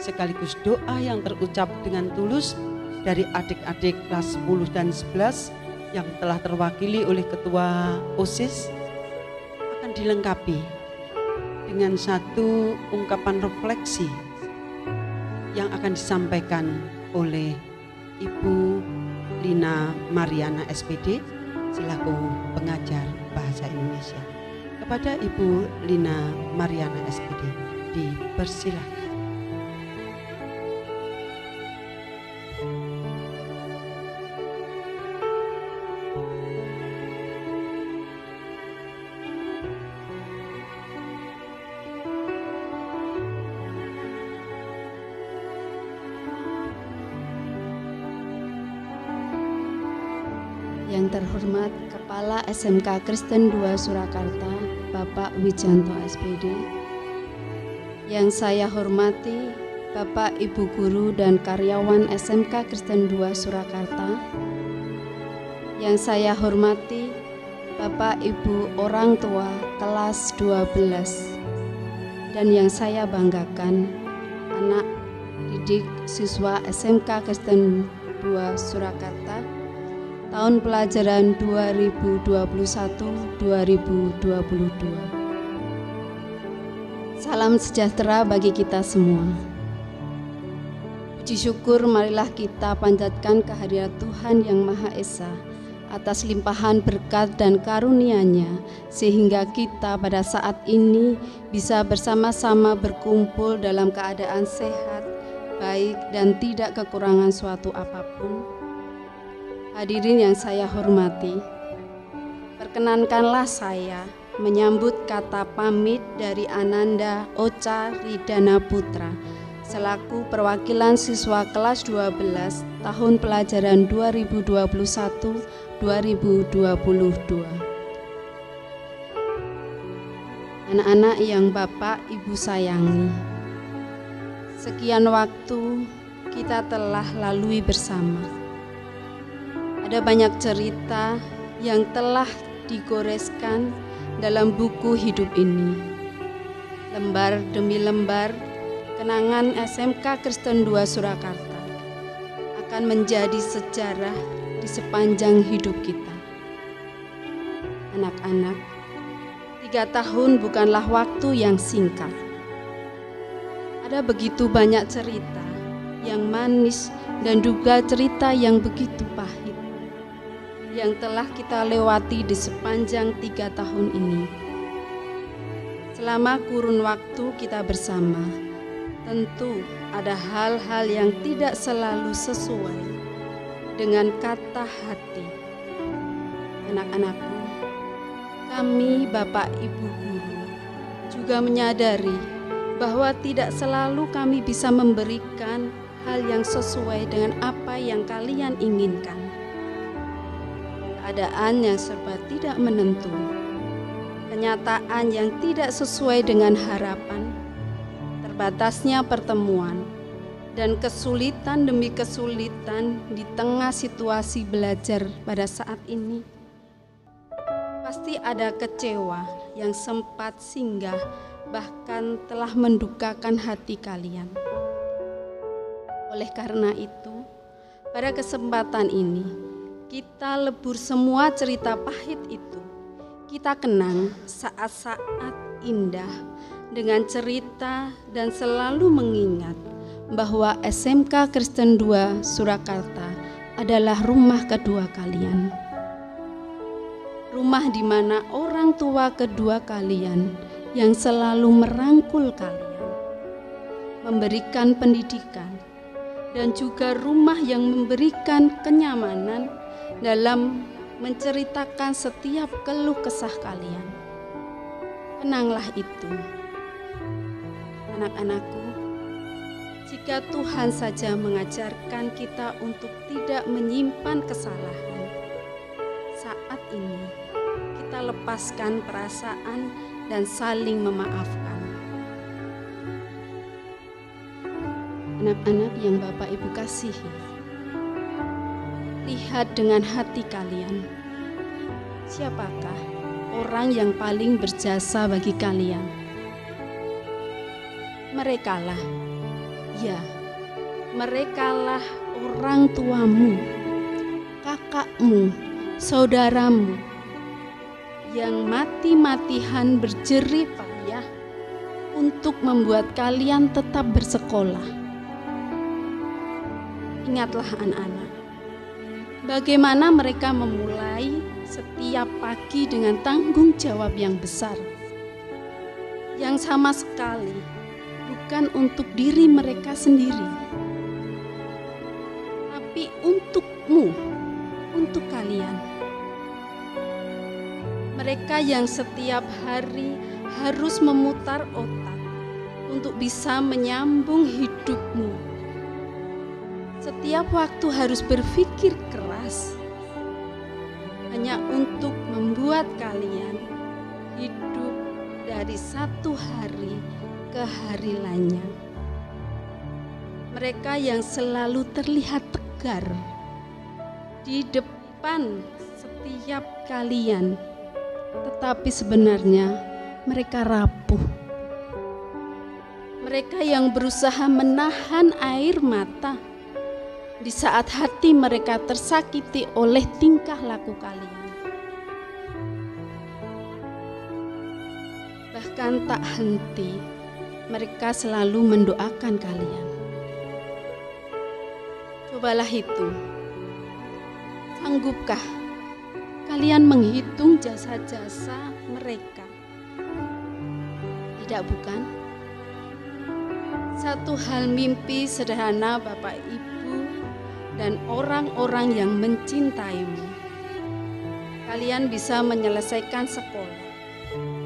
sekaligus doa yang terucap dengan tulus dari adik-adik kelas 10 dan 11 yang telah terwakili oleh Ketua OSIS akan dilengkapi dengan satu ungkapan refleksi yang akan disampaikan oleh Ibu Lina Mariana SPD selaku pengajar bahasa Indonesia. Kepada Ibu Lina Mariana SPD dipersilakan. Yang terhormat Kepala SMK Kristen 2 Surakarta, Bapak Wijanto SPD. Yang saya hormati Bapak, Ibu Guru dan karyawan SMK Kristen 2 Surakarta. Yang saya hormati Bapak, Ibu orang tua kelas 12. Dan yang saya banggakan anak didik siswa SMK Kristen 2 Surakarta tahun pelajaran 2021-2022. Salam sejahtera bagi kita semua. Puji syukur marilah kita panjatkan kehadirat Tuhan yang Maha Esa atas limpahan berkat dan karunia-Nya, sehingga kita pada saat ini bisa bersama-sama berkumpul dalam keadaan sehat, baik dan tidak kekurangan suatu apapun. Hadirin yang saya hormati, perkenankanlah saya menyambut kata pamit dari Ananda Ocha Ridana Putra selaku perwakilan siswa kelas 12 tahun pelajaran 2021-2022. Anak-anak yang Bapak Ibu sayangi, sekian waktu kita telah lalui bersama. Ada banyak cerita yang telah digoreskan dalam buku hidup ini. Lembar demi lembar, kenangan SMK Kristen 2 Surakarta akan menjadi sejarah di sepanjang hidup kita. Anak-anak, 3 tahun bukanlah waktu yang singkat. Ada begitu banyak cerita yang manis dan juga cerita yang begitu pahit yang telah kita lewati di sepanjang 3 tahun ini. Selama kurun waktu kita bersama, tentu ada hal-hal yang tidak selalu sesuai dengan kata hati. Anak-anakku, kami Bapak Ibu Guru juga menyadari bahwa tidak selalu kami bisa memberikan hal yang sesuai dengan apa yang kalian inginkan. Keadaan yang serba tidak menentu, kenyataan yang tidak sesuai dengan harapan, terbatasnya pertemuan, dan kesulitan demi kesulitan di tengah situasi belajar pada saat ini. Pasti ada kecewa yang sempat singgah, bahkan telah mendukakan hati kalian. Oleh karena itu, pada kesempatan ini, kita lebur semua cerita pahit itu Kita kenang saat-saat indah dengan cerita dan selalu mengingat bahwa SMK Kristen 2 Surakarta adalah rumah kedua kalian. Rumah di mana orang tua kedua kalian yang selalu merangkul kalian, memberikan pendidikan, dan juga rumah yang memberikan kenyamanan dalam menceritakan setiap keluh kesah kalian. Kenanglah itu, anak-anakku. Jika Tuhan saja mengajarkan kita untuk tidak menyimpan kesalahan, saat ini kita lepaskan perasaan dan saling memaafkan. Anak-anak yang Bapak Ibu kasihi, lihat dengan hati kalian, siapakah orang yang paling berjasa bagi kalian? Merekalah, ya, merekalah orang tuamu, kakakmu, saudaramu, yang mati-matihan berjerih payah untuk membuat kalian tetap bersekolah. Ingatlah anak-anak, bagaimana mereka memulai setiap pagi dengan tanggung jawab yang besar, yang sama sekali bukan untuk diri mereka sendiri, tapi untukmu, untuk kalian. Mereka yang setiap hari harus memutar otak untuk bisa menyambung hidupmu. Setiap waktu harus berpikir keras hanya untuk membuat kalian hidup dari satu hari ke hari lainnya. Mereka yang selalu terlihat tegar di depan setiap kalian, tetapi sebenarnya mereka rapuh. Mereka yang berusaha menahan air mata di saat hati mereka tersakiti oleh tingkah laku kalian. Bahkan tak henti, mereka selalu mendoakan kalian. Cobalah hitung, sanggupkah kalian menghitung jasa-jasa mereka? Tidak bukan? Satu hal mimpi sederhana Bapak Ibu dan orang-orang yang mencintaimu. Kalian bisa menyelesaikan sekolah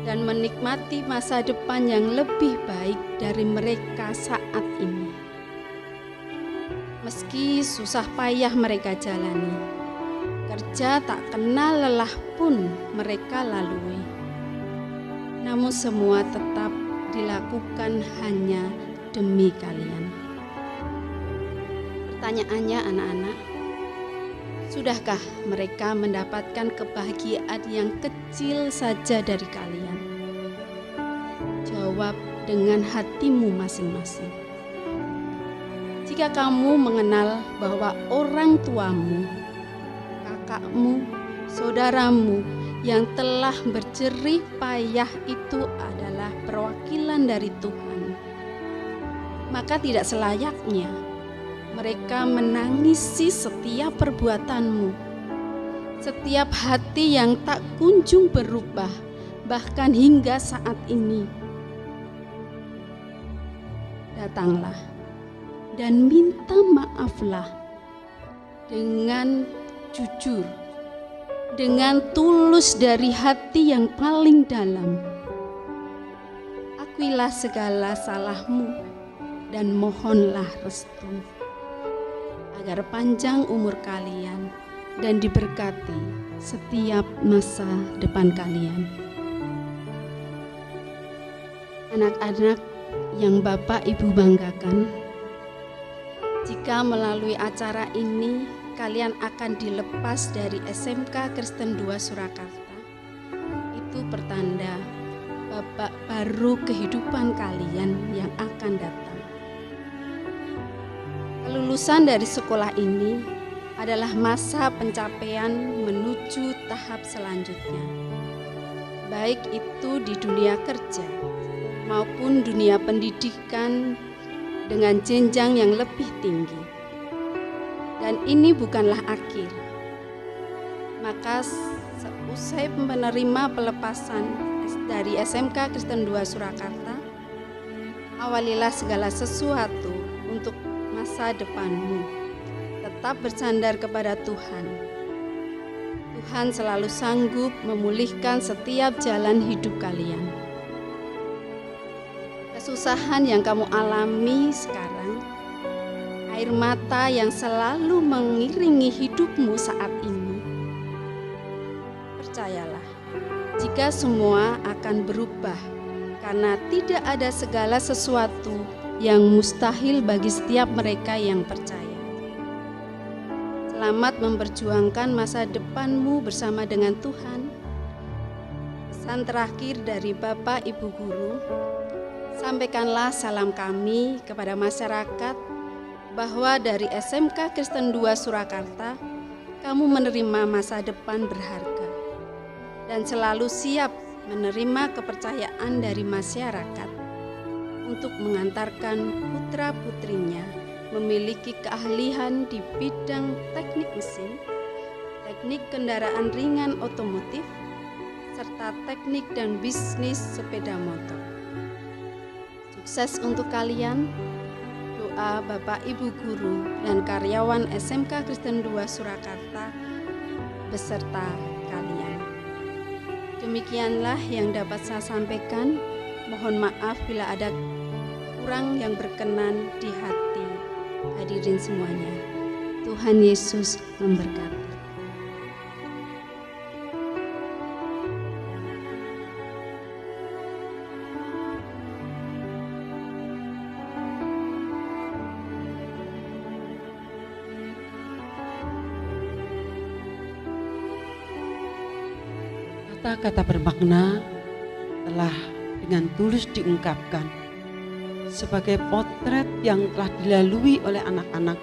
dan menikmati masa depan yang lebih baik dari mereka saat ini. Meski susah payah mereka jalani, kerja tak kenal lelah pun mereka lalui, namun semua tetap dilakukan hanya demi kalian. Pertanyaannya anak-anak, sudahkah mereka mendapatkan kebahagiaan yang kecil saja dari kalian? Jawab dengan hatimu masing-masing. Jika kamu mengenal bahwa orang tuamu, kakakmu, saudaramu yang telah berjerih payah itu adalah perwakilan dari Tuhan, maka tidak selayaknya mereka menangisi setiap perbuatanmu, setiap hati yang tak kunjung berubah, bahkan hingga saat ini. Datanglah dan minta maaflah dengan jujur, dengan tulus dari hati yang paling dalam. Akuilah segala salahmu dan mohonlah restu, agar panjang umur kalian dan diberkati setiap masa depan kalian. Anak-anak yang Bapak Ibu banggakan, jika melalui acara ini kalian akan dilepas dari SMK Kristen 2 Surakarta, itu pertanda babak baru kehidupan kalian yang akan datang. Kelulusan dari sekolah ini adalah masa pencapaian menuju tahap selanjutnya, baik itu di dunia kerja maupun dunia pendidikan dengan jenjang yang lebih tinggi. Dan ini bukanlah akhir. Maka seusai menerima pelepasan dari SMK Kristen 2 Surakarta, awalilah segala sesuatu untuk masa depanmu. Tetap bersandar kepada Tuhan. Tuhan selalu sanggup memulihkan setiap jalan hidup kalian. Kesusahan yang kamu alami sekarang, air mata yang selalu mengiringi hidupmu saat ini, percayalah, jika semua akan berubah, karena tidak ada segala sesuatu yang mustahil bagi setiap mereka yang percaya. Selamat memperjuangkan masa depanmu bersama dengan Tuhan. Pesan terakhir dari Bapak Ibu Guru, sampaikanlah salam kami kepada masyarakat bahwa dari SMK Kristen 2 Surakarta, kamu menerima masa depan berharga dan selalu siap menerima kepercayaan dari masyarakat untuk mengantarkan putra-putrinya memiliki keahlian di bidang teknik mesin, teknik kendaraan ringan otomotif, serta teknik dan bisnis sepeda motor. Sukses untuk kalian. Doa Bapak Ibu Guru dan karyawan SMK Kristen 2 Surakarta beserta kalian. Demikianlah yang dapat saya sampaikan. Mohon maaf bila ada kurang yang berkenan di hati hadirin semuanya. Tuhan Yesus memberkati. Kata-kata bermakna telah dengan tulus diungkapkan sebagai potret yang telah dilalui oleh anak-anak,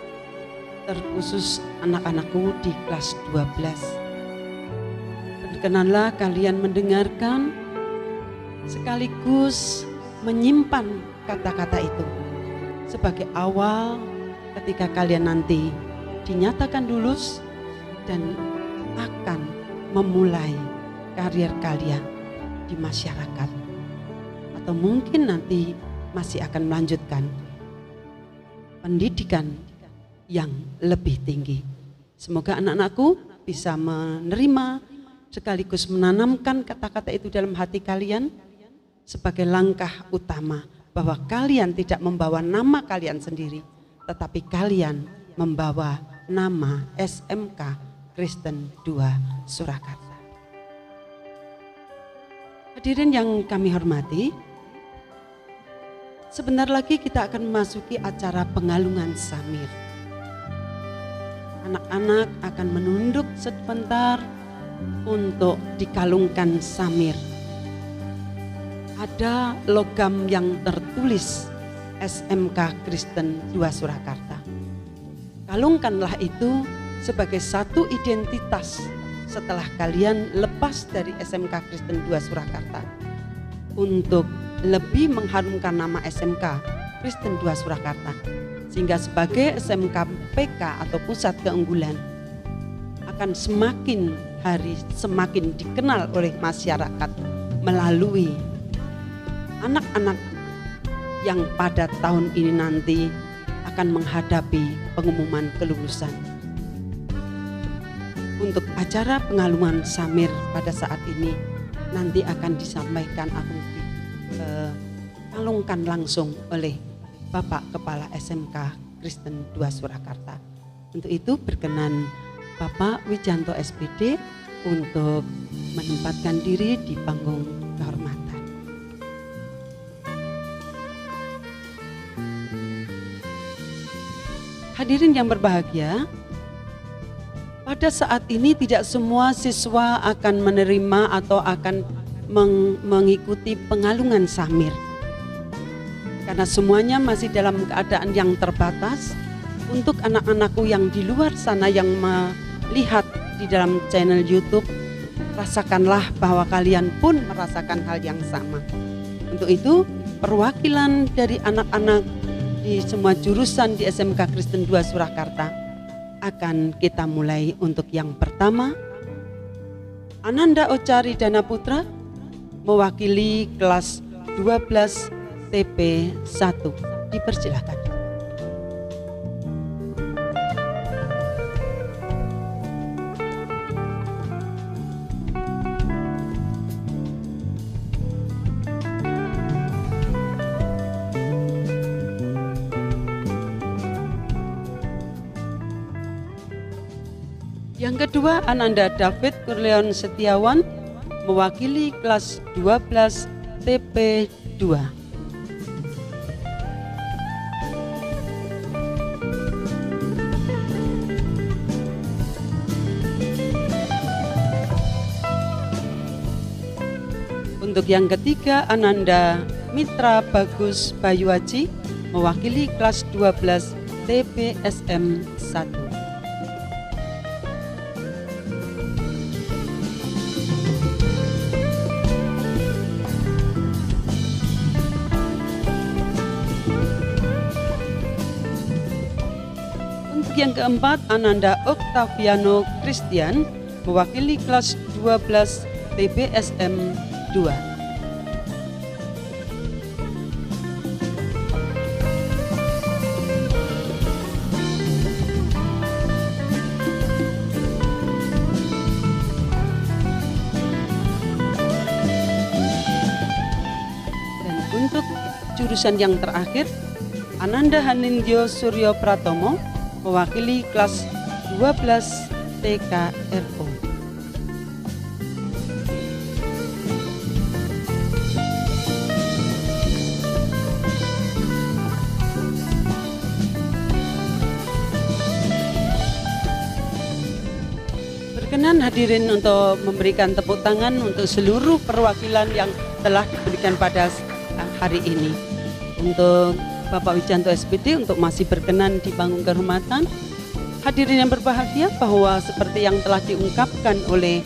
terkhusus anak-anakku di kelas 12. Berkenanlah kalian mendengarkan sekaligus menyimpan kata-kata itu sebagai awal ketika kalian nanti dinyatakan lulus dan akan memulai karir kalian di masyarakat, atau mungkin nanti masih akan melanjutkan pendidikan yang lebih tinggi. Semoga anak-anakku bisa menerima sekaligus menanamkan kata-kata itu dalam hati kalian sebagai langkah utama bahwa kalian tidak membawa nama kalian sendiri, tetapi kalian membawa nama SMK Kristen 2 Surakarta. Hadirin yang kami hormati, sebentar lagi kita akan memasuki acara pengalungan samir. Anak-anak akan menunduk sebentar untuk dikalungkan samir. Ada logam yang tertulis SMK Kristen 2 Surakarta. Kalungkanlah itu sebagai satu identitas setelah kalian lepas dari SMK Kristen 2 Surakarta untuk lebih mengharumkan nama SMK Kristen 2 Surakarta, sehingga sebagai SMK PK atau pusat keunggulan akan semakin hari semakin dikenal oleh masyarakat melalui anak-anak yang pada tahun ini nanti akan menghadapi pengumuman kelulusan. Untuk acara pengalungan samir pada saat ini nanti akan disampaikan akan dikalungkan langsung oleh Bapak Kepala SMK Kristen 2 Surakarta. Untuk itu berkenan Bapak Wijanto SPD untuk menempatkan diri di panggung kehormatan. Hadirin yang berbahagia, pada saat ini tidak semua siswa akan menerima atau akan mengikuti pengalungan samir. Karena semuanya masih dalam keadaan yang terbatas. Untuk anak-anakku yang di luar sana yang melihat di dalam channel YouTube rasakanlah bahwa kalian pun merasakan hal yang sama. Untuk itu, perwakilan dari anak-anak di semua jurusan di SMK Kristen 2 Surakarta akan kita mulai. Untuk yang pertama, Ananda Ocari Dana Putra mewakili kelas 12 TP 1. Dipersilakan. Yang kedua, Ananda David Kurleon Setiawan mewakili kelas 12 TP 2. Untuk yang ketiga, Ananda Mitra Bagus Bayuaji mewakili kelas 12 TPSM 1. Untuk yang keempat, Ananda Oktaviano Christian mewakili kelas 12 TPSM 2. Dan untuk jurusan yang terakhir, Ananda Hanindyo Suryo Pratomo mewakili kelas 12 TKRO. Berkenan hadirin untuk memberikan tepuk tangan untuk seluruh perwakilan yang telah diberikan pada hari ini. Untuk Bapak Wijanto SPD untuk masih berkenan di panggung kehormatan. Hadirin yang berbahagia, bahwa seperti yang telah diungkapkan oleh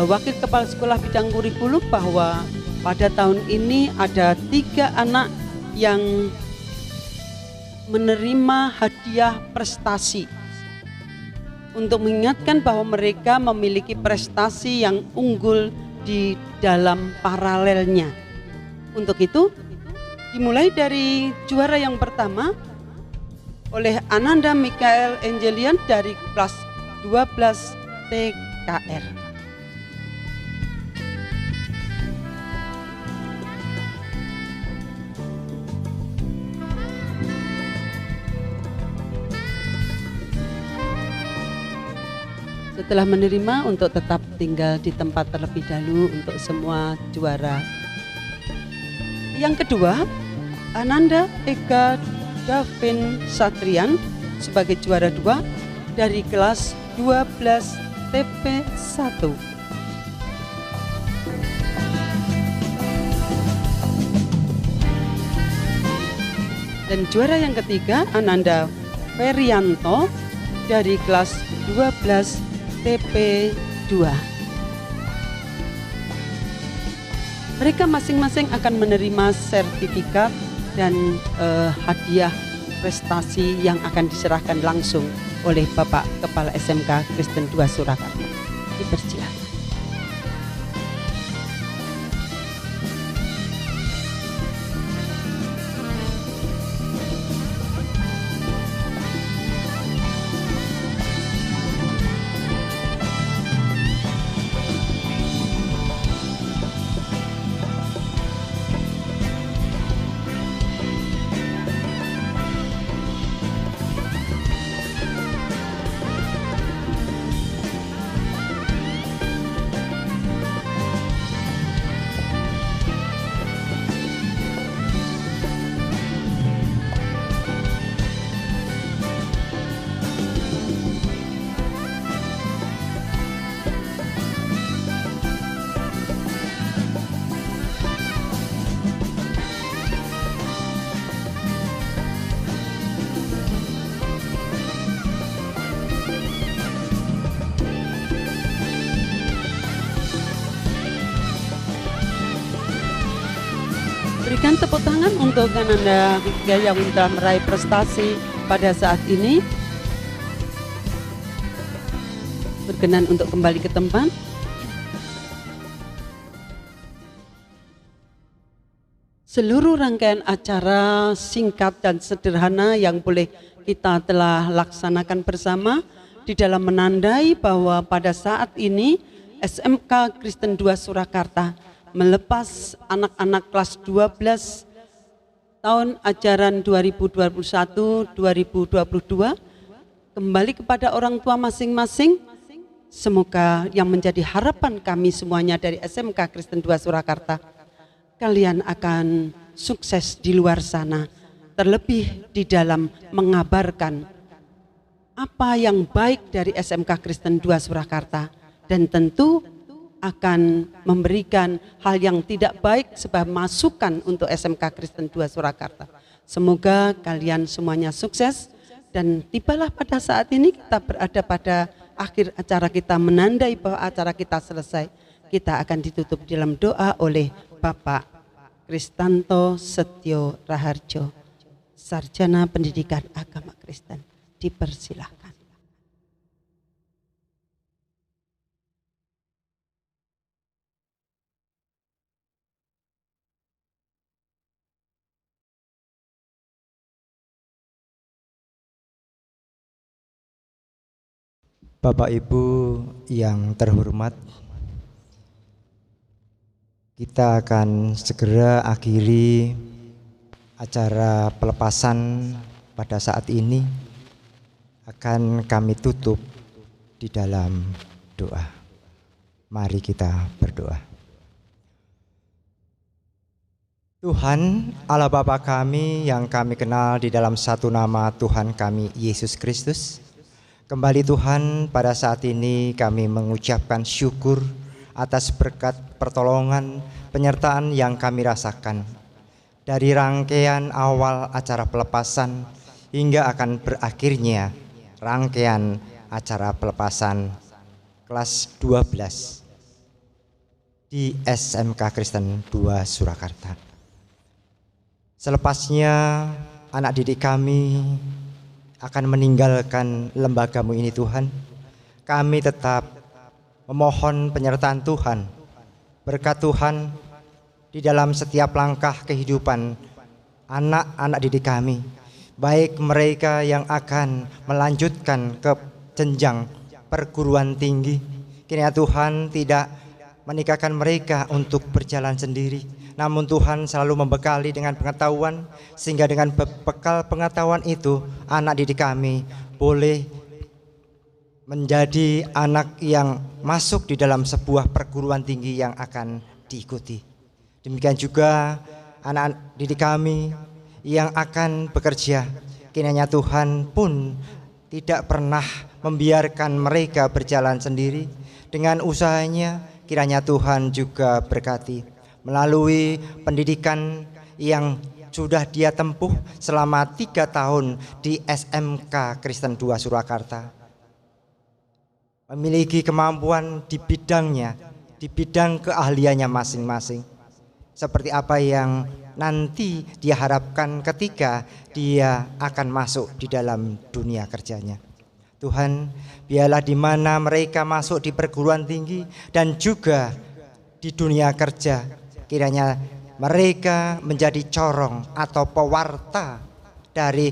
Wakil Kepala Sekolah Bidang Kurikulum, bahwa pada tahun ini ada 3 anak yang menerima hadiah prestasi, untuk mengingatkan bahwa mereka memiliki prestasi yang unggul di dalam paralelnya. Untuk itu, dimulai dari juara yang pertama oleh Ananda Mikael Angelian dari kelas 12 TKR. Setelah menerima, untuk tetap tinggal di tempat terlebih dahulu untuk semua juara. Yang kedua, Ananda Eka Davin Satrian sebagai juara 2 dari kelas 12 TP 1. Dan juara yang ketiga, Ananda Ferianto dari kelas 12 TP 2. Mereka masing-masing akan menerima sertifikat dan hadiah prestasi yang akan diserahkan langsung oleh Bapak Kepala SMK Kristen 2 Surakarta. Dipersilakan. tepuk tangan untuk Anda yang telah meraih prestasi pada saat ini. Berkenan untuk kembali ke tempat. Seluruh rangkaian acara singkat dan sederhana yang boleh kita telah laksanakan bersama di dalam menandai bahwa pada saat ini SMK Kristen 2 Surakarta melepas anak-anak kelas 12 tahun ajaran 2021-2022 kembali kepada orang tua masing-masing. Semoga yang menjadi harapan kami semuanya dari SMK Kristen 2 Surakarta, kalian akan sukses di luar sana, terlebih di dalam mengabarkan apa yang baik dari SMK Kristen 2 Surakarta, dan tentu akan memberikan hal yang tidak baik sebagai masukan untuk SMK Kristen 2 Surakarta. Semoga kalian semuanya sukses, dan tibalah pada saat ini kita berada pada akhir acara kita, menandai bahwa acara kita selesai. Kita akan ditutup dalam doa oleh Bapak Kristanto Setio Raharjo, Sarjana Pendidikan Agama Kristen. Dipersilahkan. Bapak Ibu yang terhormat, kita akan segera akhiri acara pelepasan pada saat ini. Akan kami tutup di dalam doa. Mari kita berdoa. Tuhan Allah Bapa kami yang kami kenal di dalam satu nama Tuhan kami Yesus Kristus, kembali Tuhan pada saat ini kami mengucapkan syukur atas berkat pertolongan penyertaan yang kami rasakan dari rangkaian awal acara pelepasan hingga akan berakhirnya rangkaian acara pelepasan kelas 12 di SMK Kristen 2 Surakarta. Selepasnya anak didik kami akan meninggalkan lembaga-Mu ini Tuhan, kami tetap memohon penyertaan Tuhan, berkat Tuhan di dalam setiap langkah kehidupan anak-anak didik kami, baik mereka yang akan melanjutkan ke jenjang perguruan tinggi. Kiranya Tuhan tidak menikahkan mereka untuk berjalan sendiri, namun Tuhan selalu membekali dengan pengetahuan, sehingga dengan bekal pengetahuan itu anak didik kami boleh menjadi anak yang masuk di dalam sebuah perguruan tinggi yang akan diikuti. Demikian juga anak didik kami yang akan bekerja, kiranya Tuhan pun tidak pernah membiarkan mereka berjalan sendiri. Dengan usahanya kiranya Tuhan juga berkati melalui pendidikan yang sudah dia tempuh selama 3 tahun di SMK Kristen 2 Surakarta, memiliki kemampuan di bidangnya, di bidang keahliannya masing-masing, seperti apa yang nanti dia harapkan ketika dia akan masuk di dalam dunia kerjanya. Tuhan, biarlah di mana mereka masuk di perguruan tinggi dan juga di dunia kerja, kiranya mereka menjadi corong atau pewarta dari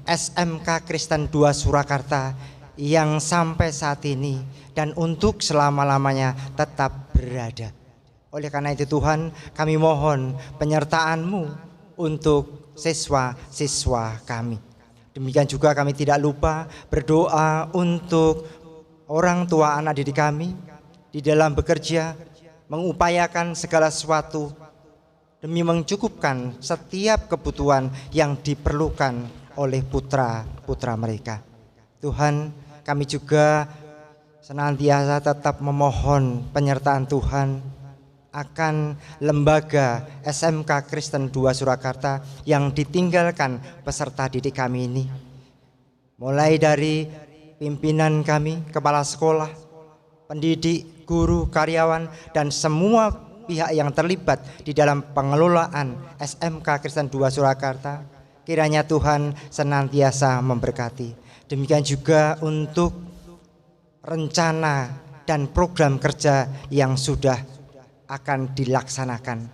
SMK Kristen 2 Surakarta yang sampai saat ini dan untuk selama-lamanya tetap berada. Oleh karena itu Tuhan, kami mohon penyertaan-Mu untuk siswa-siswa kami. Demikian juga kami tidak lupa berdoa untuk orang tua anak didik kami di dalam bekerja, mengupayakan segala sesuatu demi mencukupkan setiap kebutuhan yang diperlukan oleh putra-putra mereka. Tuhan, kami juga senantiasa tetap memohon penyertaan Tuhan akan lembaga SMK Kristen 2 Surakarta yang ditinggalkan peserta didik kami ini. Mulai dari pimpinan kami, kepala sekolah, pendidik, guru, karyawan, dan semua pihak yang terlibat di dalam pengelolaan SMK Kristen 2 Surakarta. Kiranya Tuhan senantiasa memberkati. Demikian juga untuk rencana dan program kerja yang sudah akan dilaksanakan.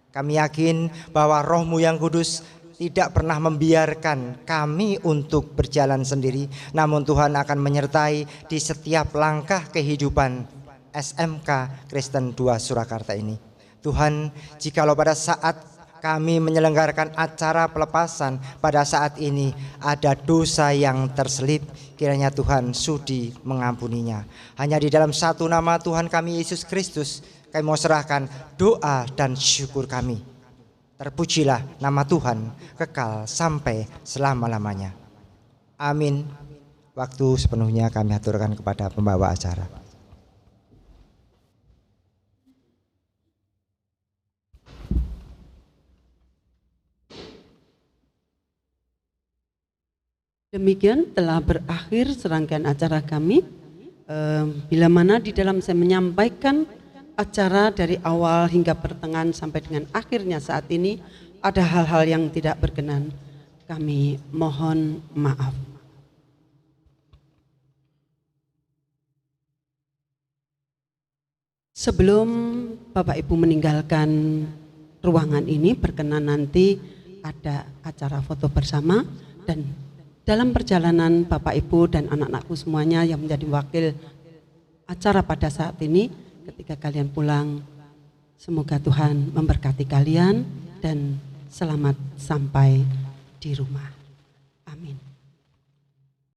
Kami yakin bahwa Roh-Mu yang kudus tidak pernah membiarkan kami untuk berjalan sendiri, namun Tuhan akan menyertai di setiap langkah kehidupan SMK Kristen 2 Surakarta ini. Tuhan, jikalau pada saat kami menyelenggarakan acara pelepasan pada saat ini ada dosa yang terselip, kiranya Tuhan sudi mengampuninya. Hanya di dalam satu nama Tuhan kami Yesus Kristus kami mau serahkan doa dan syukur kami. Terpujilah nama Tuhan kekal sampai selama-lamanya. Amin. Waktu sepenuhnya kami aturkan kepada pembawa acara. Demikian telah berakhir serangkaian acara kami. Bila mana di dalam saya menyampaikan acara dari awal hingga pertengahan sampai dengan akhirnya saat ini ada hal-hal yang tidak berkenan, kami mohon maaf. Sebelum Bapak Ibu meninggalkan ruangan ini, berkenan nanti ada acara foto bersama, dan dalam perjalanan Bapak Ibu dan anak-anakku semuanya yang menjadi wakil acara pada saat ini, ketika kalian pulang, semoga Tuhan memberkati kalian dan selamat sampai di rumah.